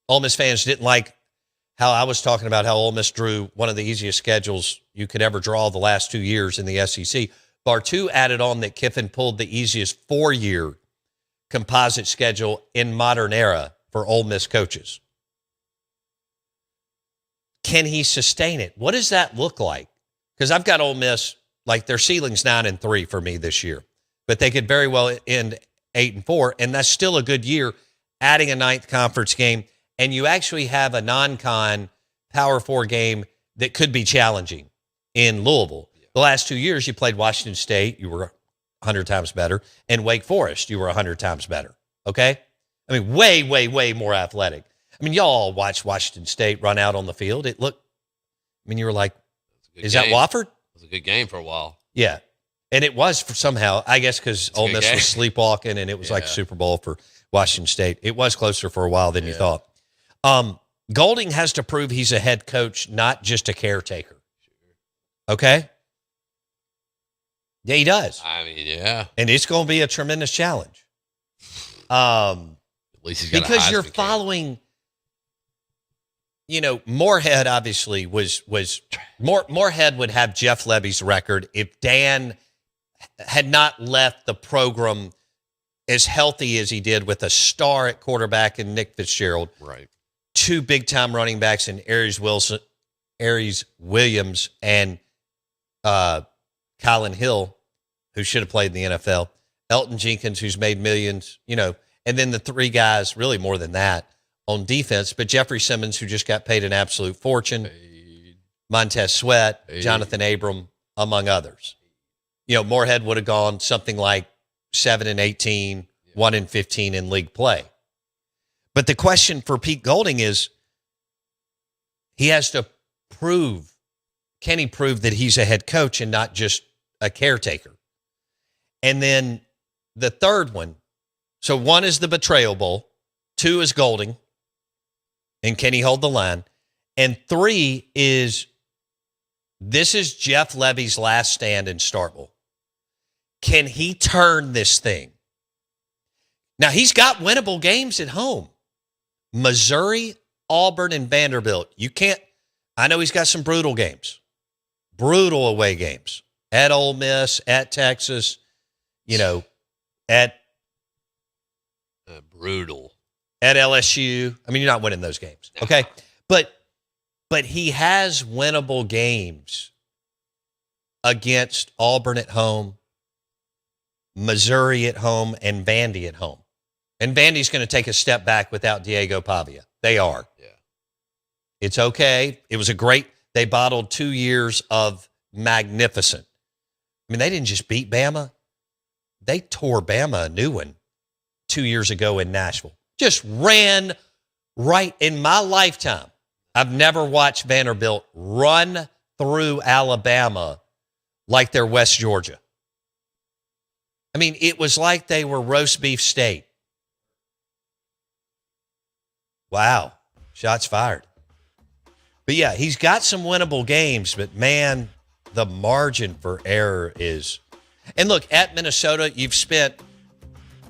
Ole Miss fans didn't like how I was talking about how Ole Miss drew one of the easiest schedules you could ever draw the last 2 years in the SEC. Bartu added on that Kiffin pulled the easiest 4-year composite schedule in modern era for Ole Miss coaches. Can he sustain it? What does that look like? Because I've got Ole Miss, like their ceiling's 9-3 for me this year, but they could very well end 8-4, and that's still a good year, adding a 9th conference game, and you actually have a non-con Power 4 game that could be challenging in Louisville. The last 2 years, you played Washington State, you were 100 times better, and Wake Forest, you were 100 times better, okay? I mean, way, way, way more athletic. I mean, y'all watched Washington State run out on the field. It looked, I mean, you were like, is that Wofford? It was a good game for a while. Yeah. And it was for somehow, I guess, because Ole Miss was sleepwalking and it was like Super Bowl for Washington State. It was closer for a while than you thought. Golding has to prove he's a head coach, not just a caretaker. Okay? Yeah, he does. I mean, yeah. And it's going to be a tremendous challenge. At least he's got because you're following, you know, Moorhead obviously was Moorhead would have Jeff Levy's record if Dan had not left the program as healthy as he did with a star at quarterback and Nick Fitzgerald. Right. 2 big-time running backs in Aries Williams and Colin Hill, who should have played in the NFL. Elton Jenkins, who's made millions, you know, and then the 3 guys, really more than that, on defense. But Jeffrey Simmons, who just got paid an absolute fortune, Montez Sweat, Jonathan Abram, among others. You know, Moorhead would have gone something like 7-18, 1-15 in league play. But the question for Pete Golding is, he has to prove, can he prove that he's a head coach and not just a caretaker? And then the third one, so 1 is the Betrayal Bowl, 2 is Golding, and can he hold the line? And 3 is, this is Jeff Levy's last stand in Starkville. Can he turn this thing? Now, he's got winnable games at home. Missouri, Auburn, and Vanderbilt. You can't, I know he's got some brutal games. Brutal away games. At Ole Miss, at Texas, you know, at brutal. At LSU. I mean, you're not winning those games. Okay. But he has winnable games against Auburn at home, Missouri at home, and Vandy at home. And Vandy's going to take a step back without Diego Pavia. They are. Yeah. It's okay. It was they bottled 2 years of magnificent. I mean, they didn't just beat Bama. They tore Bama a new one 2 years ago in Nashville. Just ran right in my lifetime. I've never watched Vanderbilt run through Alabama like they're West Georgia. I mean, it was like they were roast beef steak. Wow. Shots fired. But yeah, he's got some winnable games, but man, the margin for error is. And look, at Minnesota, you've spent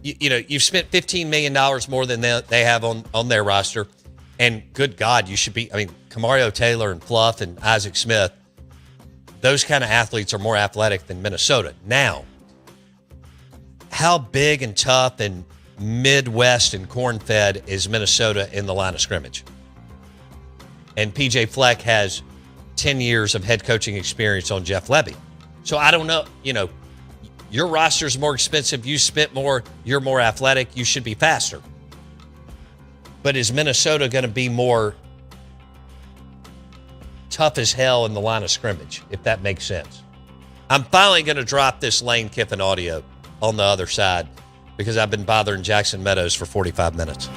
$15 million more than they have on their roster. And good God, you should be, I mean, Kamario Taylor and Fluff and Isaac Smith, those kind of athletes are more athletic than Minnesota. Now, how big and tough and Midwest and corn-fed is Minnesota in the line of scrimmage? And P.J. Fleck has 10 years of head coaching experience on Jeff Levy. So I don't know, you know, your roster's more expensive, you spent more, you're more athletic, you should be faster. But is Minnesota going to be more tough as hell in the line of scrimmage, if that makes sense? I'm finally going to drop this Lane Kiffin audio on the other side because I've been bothering Jackson Meadows for 45 minutes.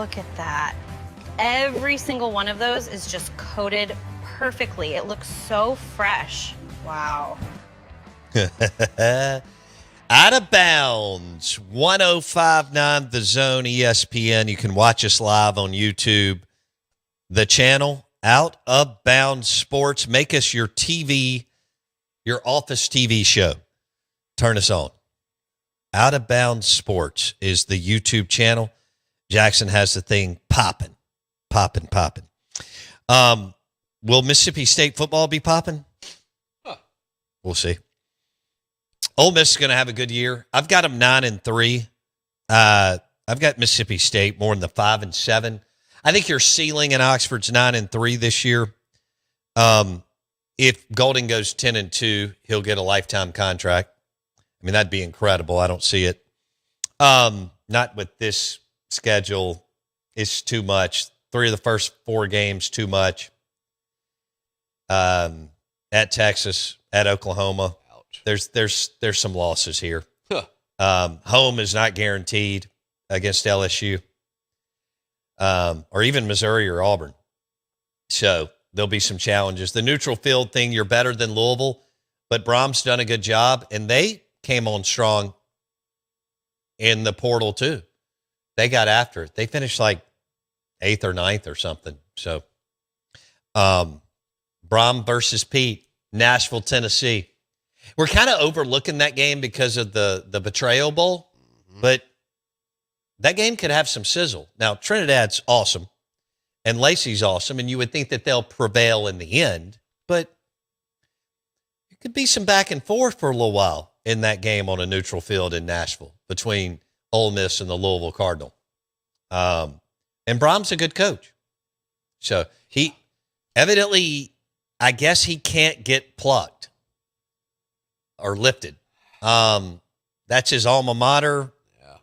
Look at that. Every single one of those is just coated perfectly. It looks so fresh. Wow. Out of Bounds, 105.9 The Zone, ESPN. You can watch us live on YouTube. The channel, Out of Bounds Sports. Make us your TV, your office TV show. Turn us on. Out of Bounds Sports is the YouTube channel. Jackson has the thing popping. Will Mississippi State football be popping? We'll see. Ole Miss is going to have a good year. I've got them 9-3. I've got Mississippi State more in the 5-7. I think your ceiling in Oxford's 9-3 this year. If Golding goes 10-2, he'll get a lifetime contract. I mean, that'd be incredible. I don't see it. Not with this schedule. It's too much. 3 of the first 4 games, too much. At Texas, at Oklahoma. There's some losses here. Home is not guaranteed against LSU, or even Missouri or Auburn. So there'll be some challenges. The neutral field thing, you're better than Louisville, but Brom's done a good job, and they came on strong in the portal too. They got after it. They finished like 8th or 9th or something. So Brom versus Pete, Nashville, Tennessee. We're kind of overlooking that game because of the Betrayal Bowl, but that game could have some sizzle. Now, Trinidad's awesome, and Lacey's awesome, and you would think that they'll prevail in the end, but it could be some back and forth for a little while in that game on a neutral field in Nashville between Ole Miss and the Louisville Cardinal. And Brom's a good coach. So he evidently, I guess he can't get plucked or lifted. That's his alma mater. Yeah.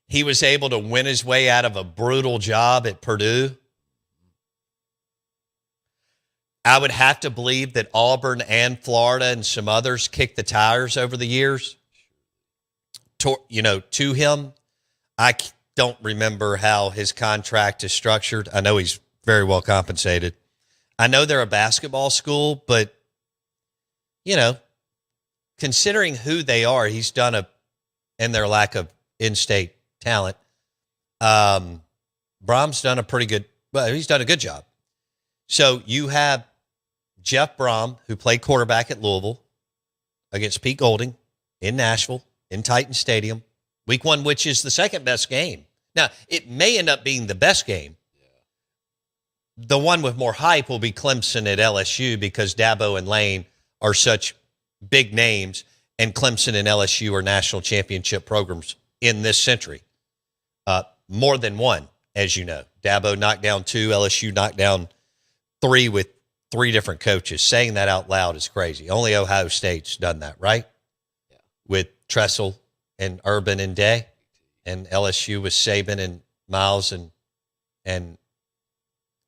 He was able to win his way out of a brutal job at Purdue. I would have to believe that Auburn and Florida and some others kicked the tires over the years. To him, I don't remember how his contract is structured. I know he's very well compensated. I know they're a basketball school, but, considering who they are, he's done and their lack of in-state talent, Brom's done he's done a good job. So you have Jeff Brom, who played quarterback at Louisville against Pete Golding in Nashville, in Titan Stadium, week 1, which is the second best game. Now, it may end up being the best game. The one with more hype will be Clemson at LSU because Dabo and Lane are such big names, and Clemson and LSU are national championship programs in this century. More than one, as you know. Dabo knocked down 2, LSU knocked down 3 with 3 different coaches. Saying that out loud is crazy. Only Ohio State's done that, right? Yeah. With Tressel and Urban and Day, and LSU with Saban and Miles and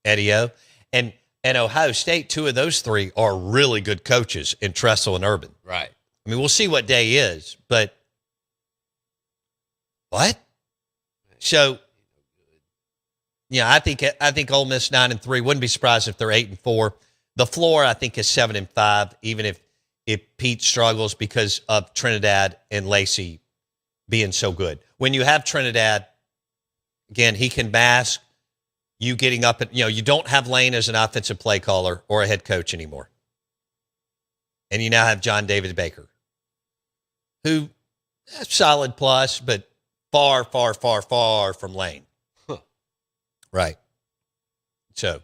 Eddie O. And Ohio State, 2 of those 3 are really good coaches in Tressel and Urban. Right. I mean, we'll see what Day is, but what? So, I think Ole Miss 9-3. Wouldn't be surprised if they're 8-4. The floor, I think, is 7-5, even if Pete struggles because of Trinidad and Lacey being so good. When you have Trinidad, again, he can mask you getting up and, you don't have Lane as an offensive play caller or a head coach anymore. And you now have John David Baker, who solid plus, but far, far, far, far from Lane. Huh. Right. So,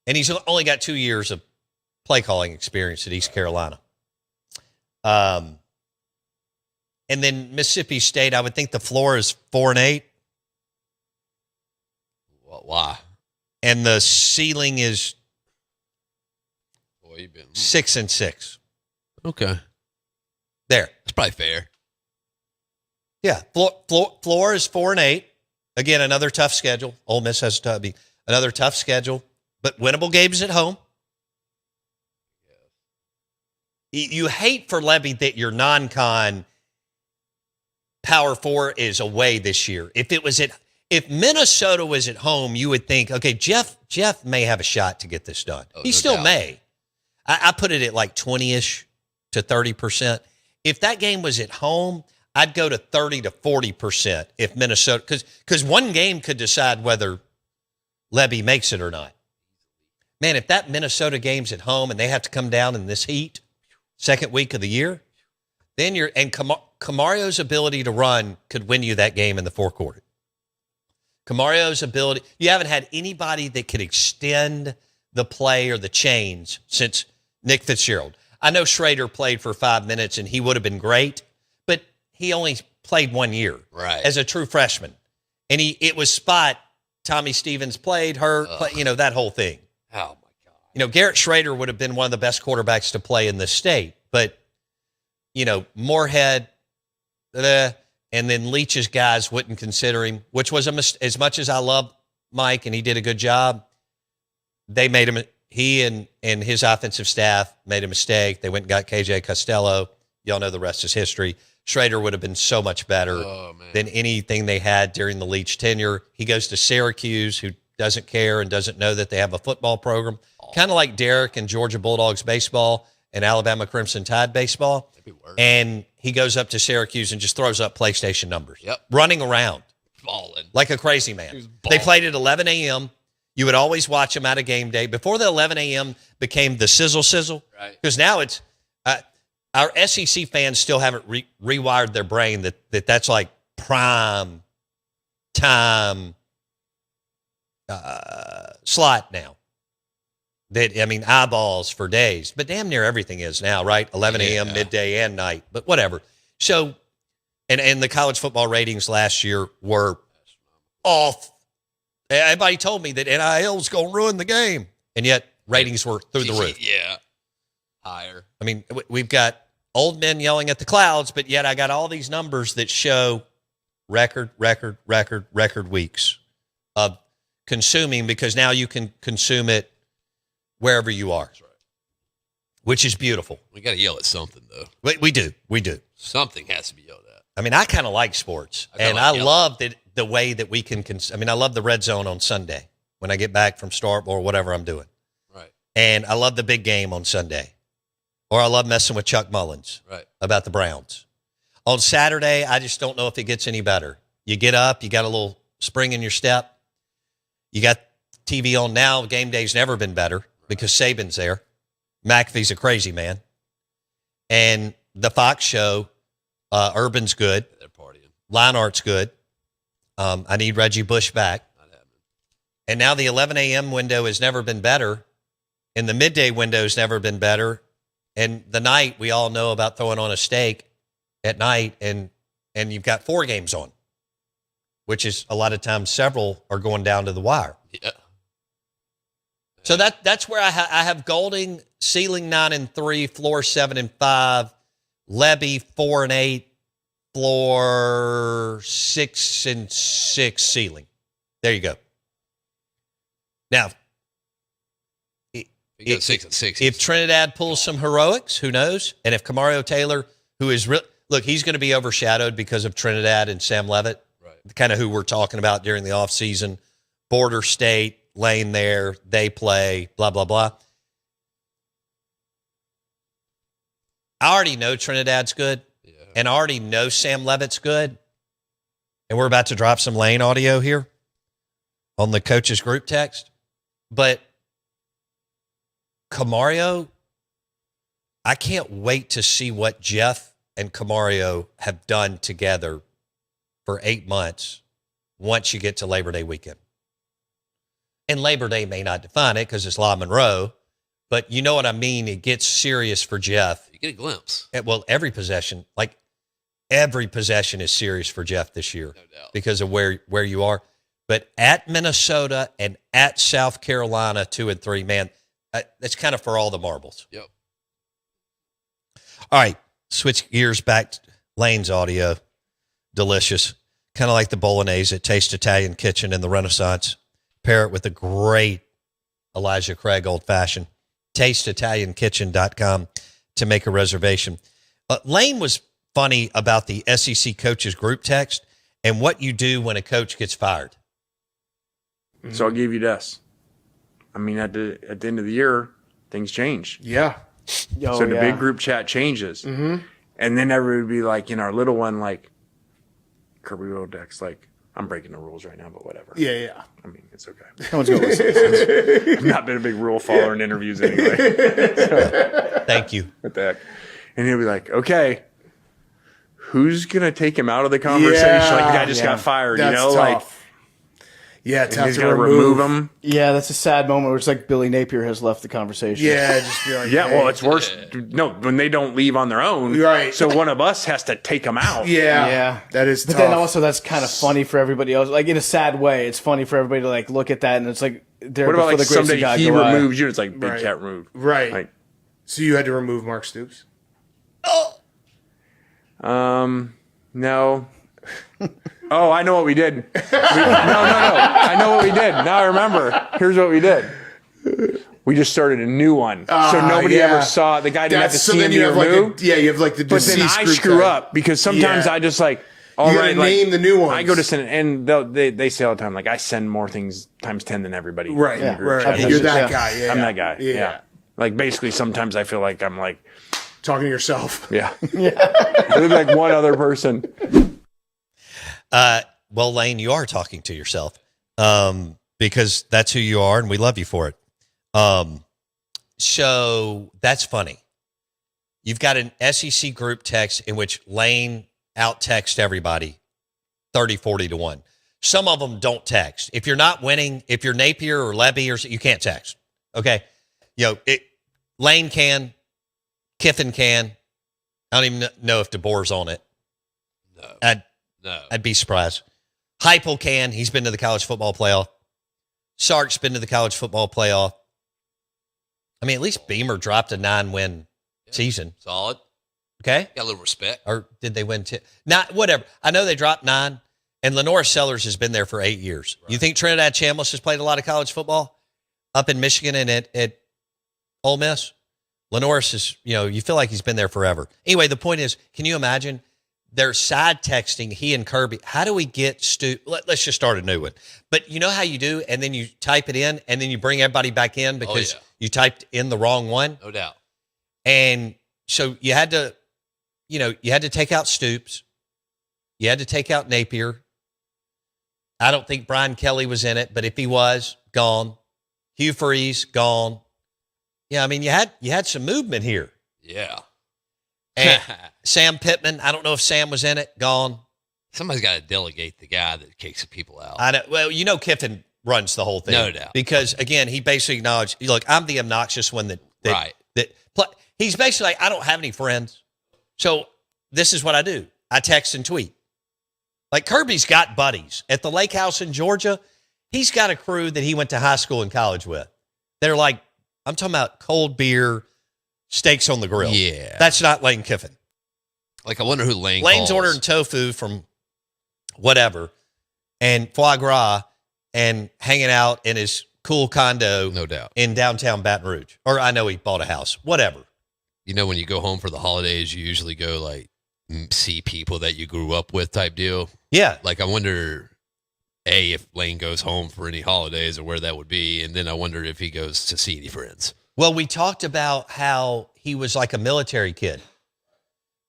and he's only got 2 years of play calling experience at East Carolina. And then Mississippi State, I would think the floor is 4-8. Why? And the ceiling is 6-6. Okay. There. That's probably fair. Yeah. Floor is 4-8. Again, another tough schedule. Ole Miss has another tough schedule, but winnable games at home. You hate for Levy that your non-con Power 4 is away this year. If Minnesota was at home, you would think, okay, Jeff may have a shot to get this done. He still may. I put it at like 20-ish to 30%. If that game was at home, I'd go to 30 to 40% if Minnesota, because one game could decide whether Levy makes it or not. Man, if that Minnesota game's at home and they have to come down in this heat, second week of the year, then Camario's ability to run could win you that game in the fourth quarter. Camario's ability, you haven't had anybody that could extend the play or the chains since Nick Fitzgerald. I know Schrader played for 5 minutes and he would have been great, but he only played 1 year as a true freshman. And it was spot Tommy Stevens played, that whole thing. Oh, my God. Garrett Schrader would have been one of the best quarterbacks to play in this state, but, Moorhead, and then Leach's guys wouldn't consider him, which was as much as I love Mike and he did a good job, they made him, he and his offensive staff made a mistake. They went and got KJ Costello. Y'all know the rest is history. Schrader would have been so much better than anything they had during the Leach tenure. He goes to Syracuse, who doesn't care and doesn't know that they have a football program. Kind of like Derek and Georgia Bulldogs baseball and Alabama Crimson Tide baseball. And he goes up to Syracuse and just throws up PlayStation numbers. Running around. Balling. Like a crazy man. They played at 11 a.m. You would always watch them out of game day. Before the 11 a.m. became the sizzle. Because now it's our SEC fans still haven't rewired their brain that's like prime time slot now. Eyeballs for days, but damn near everything is now, right? 11 a.m., midday, and night, but whatever. So, and the college football ratings last year were off. Everybody told me that NIL was going to ruin the game, and yet ratings were through the roof. Yeah, higher. We've got old men yelling at the clouds, but yet I got all these numbers that show record weeks of consuming, because now you can consume it wherever you are, which is beautiful. We got to yell at something, though. We do. Something has to be yelled at. I kind of like sports, and I love the way that we can. I love the red zone on Sunday when I get back from start or whatever I'm doing. Right. And I love the big game on Sunday, or I love messing with Chuck Mullins about the Browns. On Saturday, I just don't know if it gets any better. You get up, you got a little spring in your step. You got TV on now. Game day's never been better. Because Saban's there. McAfee's a crazy man. And the Fox show, Urban's good. They're partying. Lionart's good. I need Reggie Bush back. Not happening. And now the 11 a.m. window has never been better. And the midday window has never been better. And the night, we all know about throwing on a steak at night, and you've got 4 games on, which is a lot of times several are going down to the wire. Yeah. So that's where I have Golding, ceiling 9-3, floor 7-5, Levy 4-8, floor 6-6, ceiling. There you go. Now, You go 6-6. if Trinidad pulls some heroics, who knows? And if Camario Taylor, who is look, he's going to be overshadowed because of Trinidad and Sam Levitt, kind of who we're talking about during the offseason, border state. Lane there, they play, blah, blah, blah. I already know Trinidad's good, and I already know Sam Levitt's good, and we're about to drop some Lane audio here on the coaches group text. But Camario, I can't wait to see what Jeff and Camario have done together for 8 months once you get to Labor Day weekend. And Labor Day may not define it because it's La Monroe, but you know what I mean? It gets serious for Jeff. You get a glimpse. Well, every possession is serious for Jeff this year, No doubt. because of where you are. But at Minnesota and at South Carolina, 2 and 3, man, that's kind of for all the marbles. Yep. All right, switch gears back to Lane's audio. Delicious. Kind of like the bolognese at Taste Italian Kitchen in the Renaissance. Pair it with a great Elijah Craig Old Fashioned. TasteItalianKitchen.com to make a reservation. Lane was funny about the SEC coaches group text and what you do when a coach gets fired? So I'll give you this. I mean, at the end of the year, things change. Yeah. So the big group chat changes. Mm-hmm. And then everybody would be like, in our little one, like, Kirby Rodex, like, I'm breaking the rules right now, but whatever. Yeah. I mean, it's okay. No one's going to listen. I've not been a big rule follower in interviews anyway. Thank you. What the heck? And he'll be like, okay, who's going to take him out of the conversation? Like, the guy just got fired, That's tough. Like, yeah, and tough he's to got to remove him. Yeah, that's a sad moment where it's like Billy Napier has left the conversation. Yeah, just be like, Yeah, hey. well, it's worse. No, when they don't leave on their own. Right. So one of us has to take them out. Yeah. That is But tough. then also that's kind of funny for everybody else. Like in a sad way, it's funny for everybody to like look at that and it's like they're What about before like the grace of someday God he go by. removes you? It's like big Right. cat removed. Right. Like, So you had to remove Mark Stoops? no. Oh, I know what we did. No. I know what we did. Now I remember. Here's what we did. We just started a new one. So nobody ever saw it. The guy didn't have to so see then him you be have removed. you have like the But then deceased I group screw guy. up because sometimes Yeah. I just like, all You right, gotta name the new ones. I go to send, and they say all the time, like, I send more things times 10 than everybody. Right. in the group Right. chat. That's You're just- that guy. Yeah. I'm that guy. Yeah. Yeah. Like, basically, sometimes I feel like I'm like, Talking to yourself. yeah. I look like one other person. Well, Lane, you are talking to yourself because that's who you are, and we love you for it. So that's funny. You've got an SEC group text in which Lane out-text everybody 30, 40 to 1. Some of them don't text. If you're not winning, if you're Napier or Levy, you can't text. Okay? Lane can. Kiffin can. I don't even know if DeBoer's on it. No. I'd be surprised. Heupel can. He's been to the college football playoff. Sark's been to the college football playoff. I mean, at least Beamer dropped a 9-win season. Solid. Okay? Got a little respect. Or did they win 10? Not whatever. I know they dropped 9, and Lenore Sellers has been there for 8 years. Right. You think Trinidad Chambliss has played a lot of college football up in Michigan and at Ole Miss? Lenore is, you feel like he's been there forever. Anyway, the point is, can you imagine? They're side texting, he and Kirby. How do we get Stu? Let's just start a new one. But you know how you do, and then you type it in, and then you bring everybody back in because you typed in the wrong one? No doubt. And so you had to, you had to take out Stoops. You had to take out Napier. I don't think Brian Kelly was in it, but if he was, gone. Hugh Freeze, gone. Yeah, I mean, you had some movement here. Yeah. And Sam Pittman, I don't know if Sam was in it, gone. Somebody's got to delegate the guy that kicks the people out. I know. Well, Kiffin runs the whole thing. No doubt. Because, again, he basically acknowledged, look, I'm the obnoxious one that right. He's basically like, I don't have any friends. So this is what I do. I text and tweet. Like Kirby's got buddies. At the lake house in Georgia, he's got a crew that he went to high school and college with. They're like, I'm talking about cold beer, steaks on the grill. Yeah. That's not Lane Kiffin. Like, I wonder who Lane's calls. Ordering tofu from whatever and foie gras and hanging out in his cool condo. No doubt. In downtown Baton Rouge. Or I know he bought a house. Whatever. When you go home for the holidays, you usually go, like, see people that you grew up with type deal. Yeah. Like, I wonder, A, if Lane goes home for any holidays or where that would be. And then I wonder if he goes to see any friends. Well, we talked about how he was like a military kid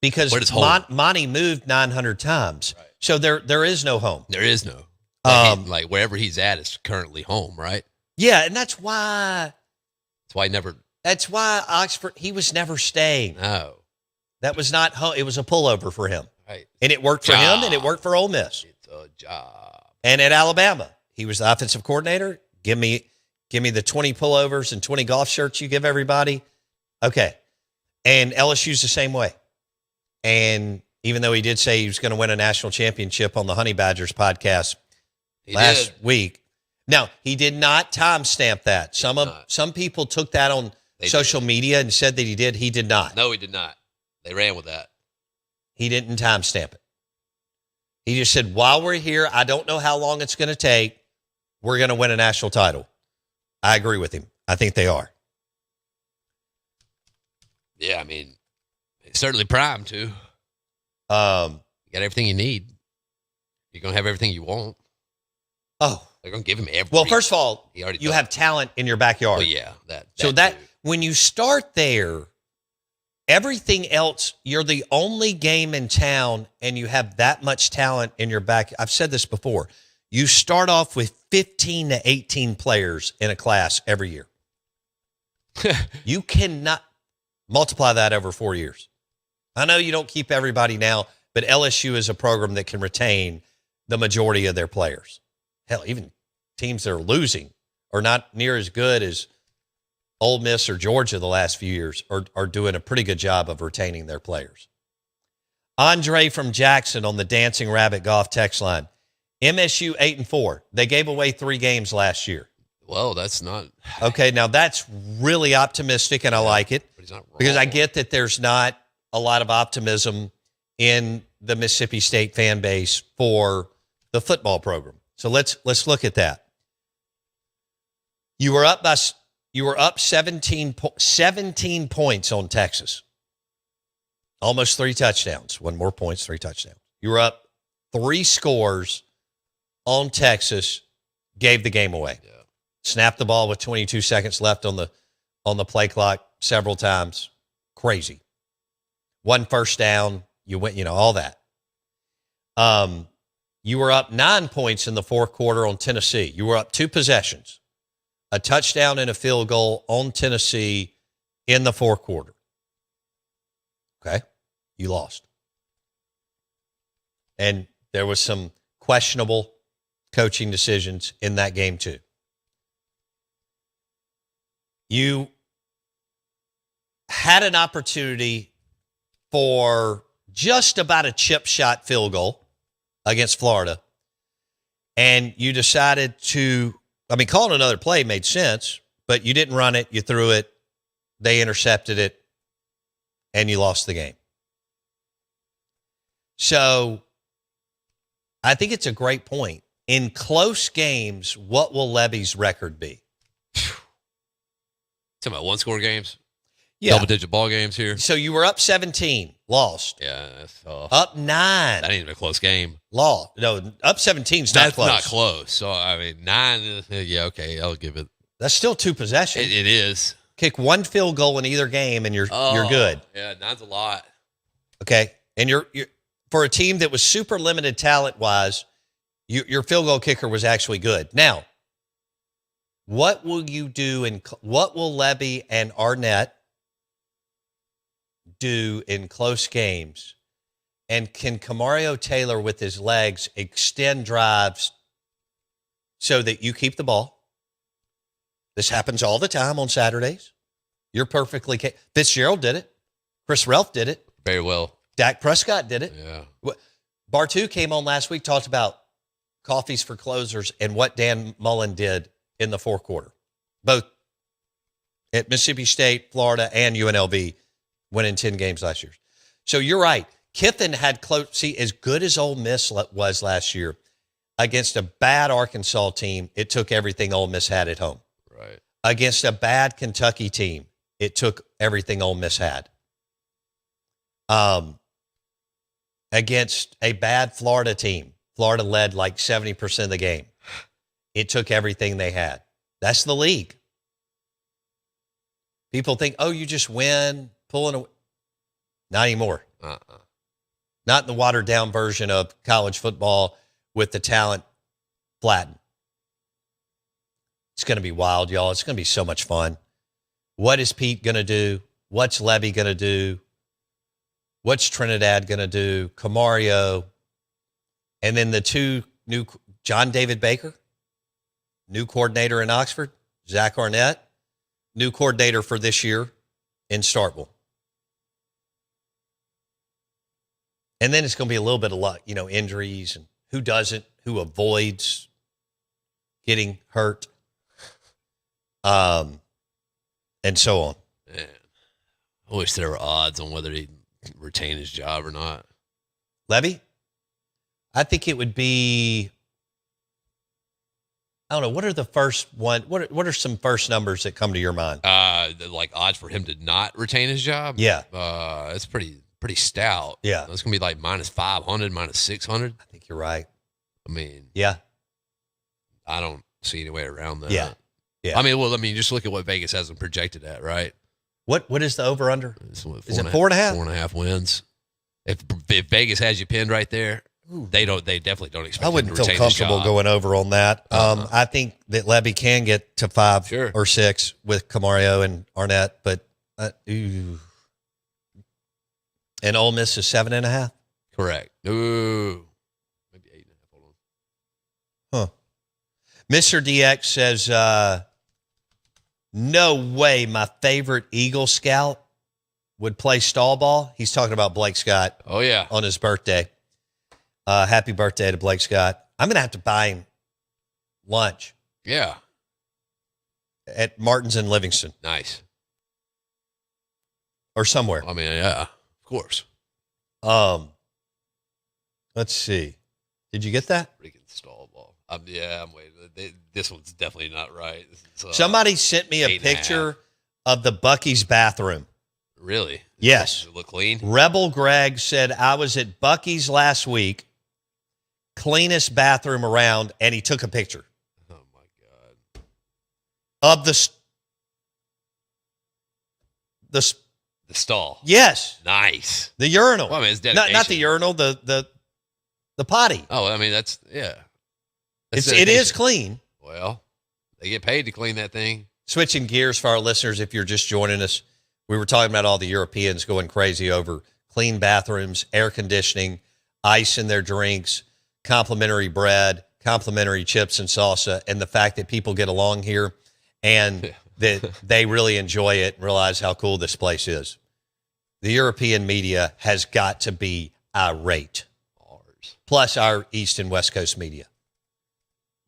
because Monty moved 900 times. Right. So there is no home. There is no. Like wherever he's at is currently home, right? Yeah, and that's why never. That's why Oxford, he was never staying. No. That was not home. It was a pullover for him. Right. And it worked for him and it worked for Ole Miss. It's a job. And at Alabama, he was the offensive coordinator. Give me the 20 pullovers and 20 golf shirts you give everybody. Okay. And LSU's the same way. And even though he did say he was going to win a national championship on the Honey Badgers podcast last week. Now, he did not timestamp that. Some people took that on social media and said that he did. He did not. No, he did not. They ran with that. He didn't timestamp it. He just said, while we're here, I don't know how long it's going to take. We're going to win a national title. I agree with him. I think they are. Yeah, I mean, it's certainly primed to. You got everything you need. You're going to have everything you want. Oh. They're going to give him everything. Well, first of all, He already you does. have talent in your backyard. Well, yeah. So when you start there, everything else, you're the only game in town and you have that much talent in your back. I've said this before. You start off with 15 to 18 players in a class every year. You cannot multiply that over 4 years. I know you don't keep everybody now, but LSU is a program that can retain the majority of their players. Hell, even teams that are losing or not near as good as Ole Miss or Georgia the last few years are doing a pretty good job of retaining their players. Andre from Jackson on the Dancing Rabbit Golf text line. MSU 8-4. They gave away 3 games last year. Well, that's not. Okay, now that's really optimistic, and I like it. But he's not wrong. Because I get that there's not a lot of optimism in the Mississippi State fan base for the football program. So let's look at that. You were up 17 points on Texas. Almost 3 touchdowns. 1 more points, 3 touchdowns. You were up 3 scores on Texas, gave the game away. Yeah. Snapped the ball with 22 seconds left on the play clock several times. Crazy. 1 first down, you went, all that. You were up 9 points in the fourth quarter on Tennessee. You were up 2 possessions, a touchdown and a field goal on Tennessee in the fourth quarter. Okay? You lost. And there was some questionable coaching decisions in that game too. You had an opportunity for just about a chip shot field goal against Florida, and you decided to, calling another play made sense, but you didn't run it, you threw it, they intercepted it, and you lost the game. So I think it's a great point. In close games, what will Levy's record be? Talking about 1-score games? Yeah. Double-digit ball games here? So you were up 17, lost. Yeah, that's tough. Up 9. That ain't even a close game. Lost. No, up 17 is not That's close. not close. So, 9, yeah, okay, I'll give it. That's still 2 possessions. It is. Kick 1 field goal in either game, and you're good. Yeah, 9's a lot. Okay, and you're for a team that was super limited talent-wise, your field goal kicker was actually good. Now, what will you do what will Levy and Arnett do in close games? And can Camario Taylor with his legs extend drives so that you keep the ball? This happens all the time on Saturdays. You're perfectly Fitzgerald did it. Chris Relf did it. Very well. Dak Prescott did it. Yeah. Bartu came on last week, talked about coffees for closers and what Dan Mullen did in the fourth quarter. Both at Mississippi State, Florida, and UNLV winning 10 games last year. So you're right. Kiffin had close. See, as good as Ole Miss was last year against a bad Arkansas team, it took everything Ole Miss had at home. Right. Against a bad Kentucky team, it took everything Ole Miss had. Against a bad Florida team, Florida led like 70% of the game. It took everything they had. That's the league. People think, oh, you just win, pulling away. Not anymore. Not in the watered down version of college football with the talent flattened. It's going to be wild, y'all. It's going to be so much fun. What is Pete going to do? What's Levy going to do? What's Trinidad going to do? Camario. And then the 2 new, John David Baker, new coordinator in Oxford, Zach Arnett, new coordinator for this year in Starkville. And then it's going to be a little bit of luck, injuries and who doesn't, who avoids getting hurt, and so on. Man, I wish there were odds on whether he'd retain his job or not. Levy? I think it would be, I don't know, what are the first one? What are some first numbers that come to your mind? Like odds for him to not retain his job? Yeah. It's pretty pretty stout. Yeah. It's going to be like minus 500, minus 600. I think you're right. I mean, Yeah. I don't see any way around that. Yeah. Yeah. I mean, just look at what Vegas has them projected at, right? What is the over under? Is it 4.5? 4.5 wins. If Vegas has you pinned right there, they definitely don't expect. I wouldn't feel comfortable going over on that. I think that Levy can get to 5 or 6 with Camario and Arnett, but and Ole Miss is 7.5. Correct. Ooh, maybe 8.5. Hold on. Huh. Mr. DX says, no way my favorite Eagle Scout would play stall ball. He's talking about Blake Scott. Oh, yeah. On his birthday. Happy birthday to Blake Scott. I'm going to have to buy him lunch. Yeah. At Martin's in Livingston. Nice. Or somewhere. I mean, yeah, of course. Let's see. Did you get that? Freaking stall ball. I'm waiting. This one's definitely not right. Somebody sent me a picture of the Buc-ee's bathroom. Really? Yes. Does it look clean? Rebel Greg said, I was at Buc-ee's last week, cleanest bathroom around, and he took a picture. Oh, my God. Of the stall. Yes. Nice. The urinal. Well, I mean, it's not the urinal, the potty. Oh, I mean, that's, yeah. It is clean. Well, they get paid to clean that thing. Switching gears for our listeners, if you're just joining us, we were talking about all the Europeans going crazy over clean bathrooms, air conditioning, ice in their drinks, complimentary bread, complimentary chips and salsa, and the fact that people get along here and that they really enjoy it and realize how cool this place is. The European media has got to be irate. Plus our East and West Coast media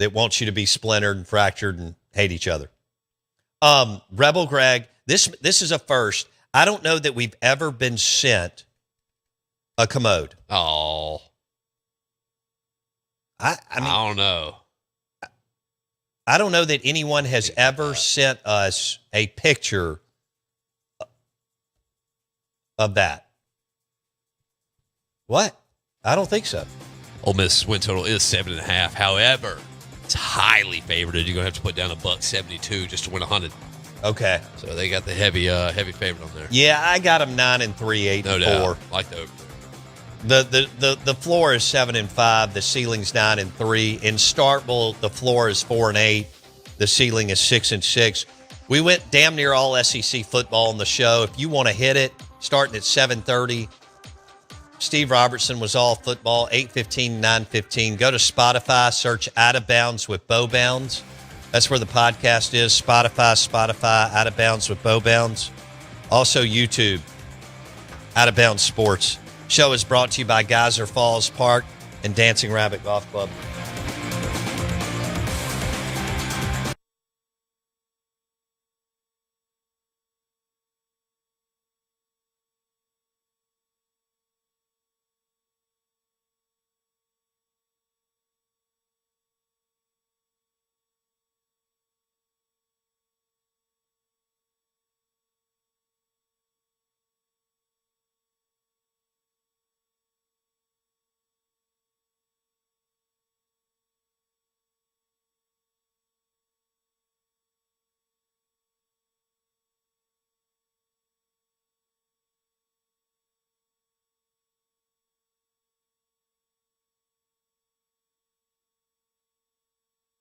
that wants you to be splintered and fractured and hate each other. Rebel Greg, this is a first. I don't know that we've ever been sent a commode. Oh. I mean, I don't know. I don't know that anyone has ever sent us a picture of that. What? I don't think so. Ole Miss win total is 7.5. However, it's highly favored. You're gonna have to put down $1.72 just to win 100. Okay. So they got the heavy favorite on there. Yeah, I got them 9-3, 8-4. No doubt. Like the The floor is 7-5. The ceiling's 9-3. In Starkville, the floor is 4-8. The ceiling is 6-6. We went damn near all SEC football on the show. If you want to hit it, starting at 7:30. Steve Robertson was all football, 8:15, 9:15. Go to Spotify, search Out of Bounds with Bo Bounds. That's where the podcast is. Spotify, Out of Bounds with Bo Bounds. Also YouTube, Out of Bounds Sports. Show is brought to you by Geyser Falls Park and Dancing Rabbit Golf Club.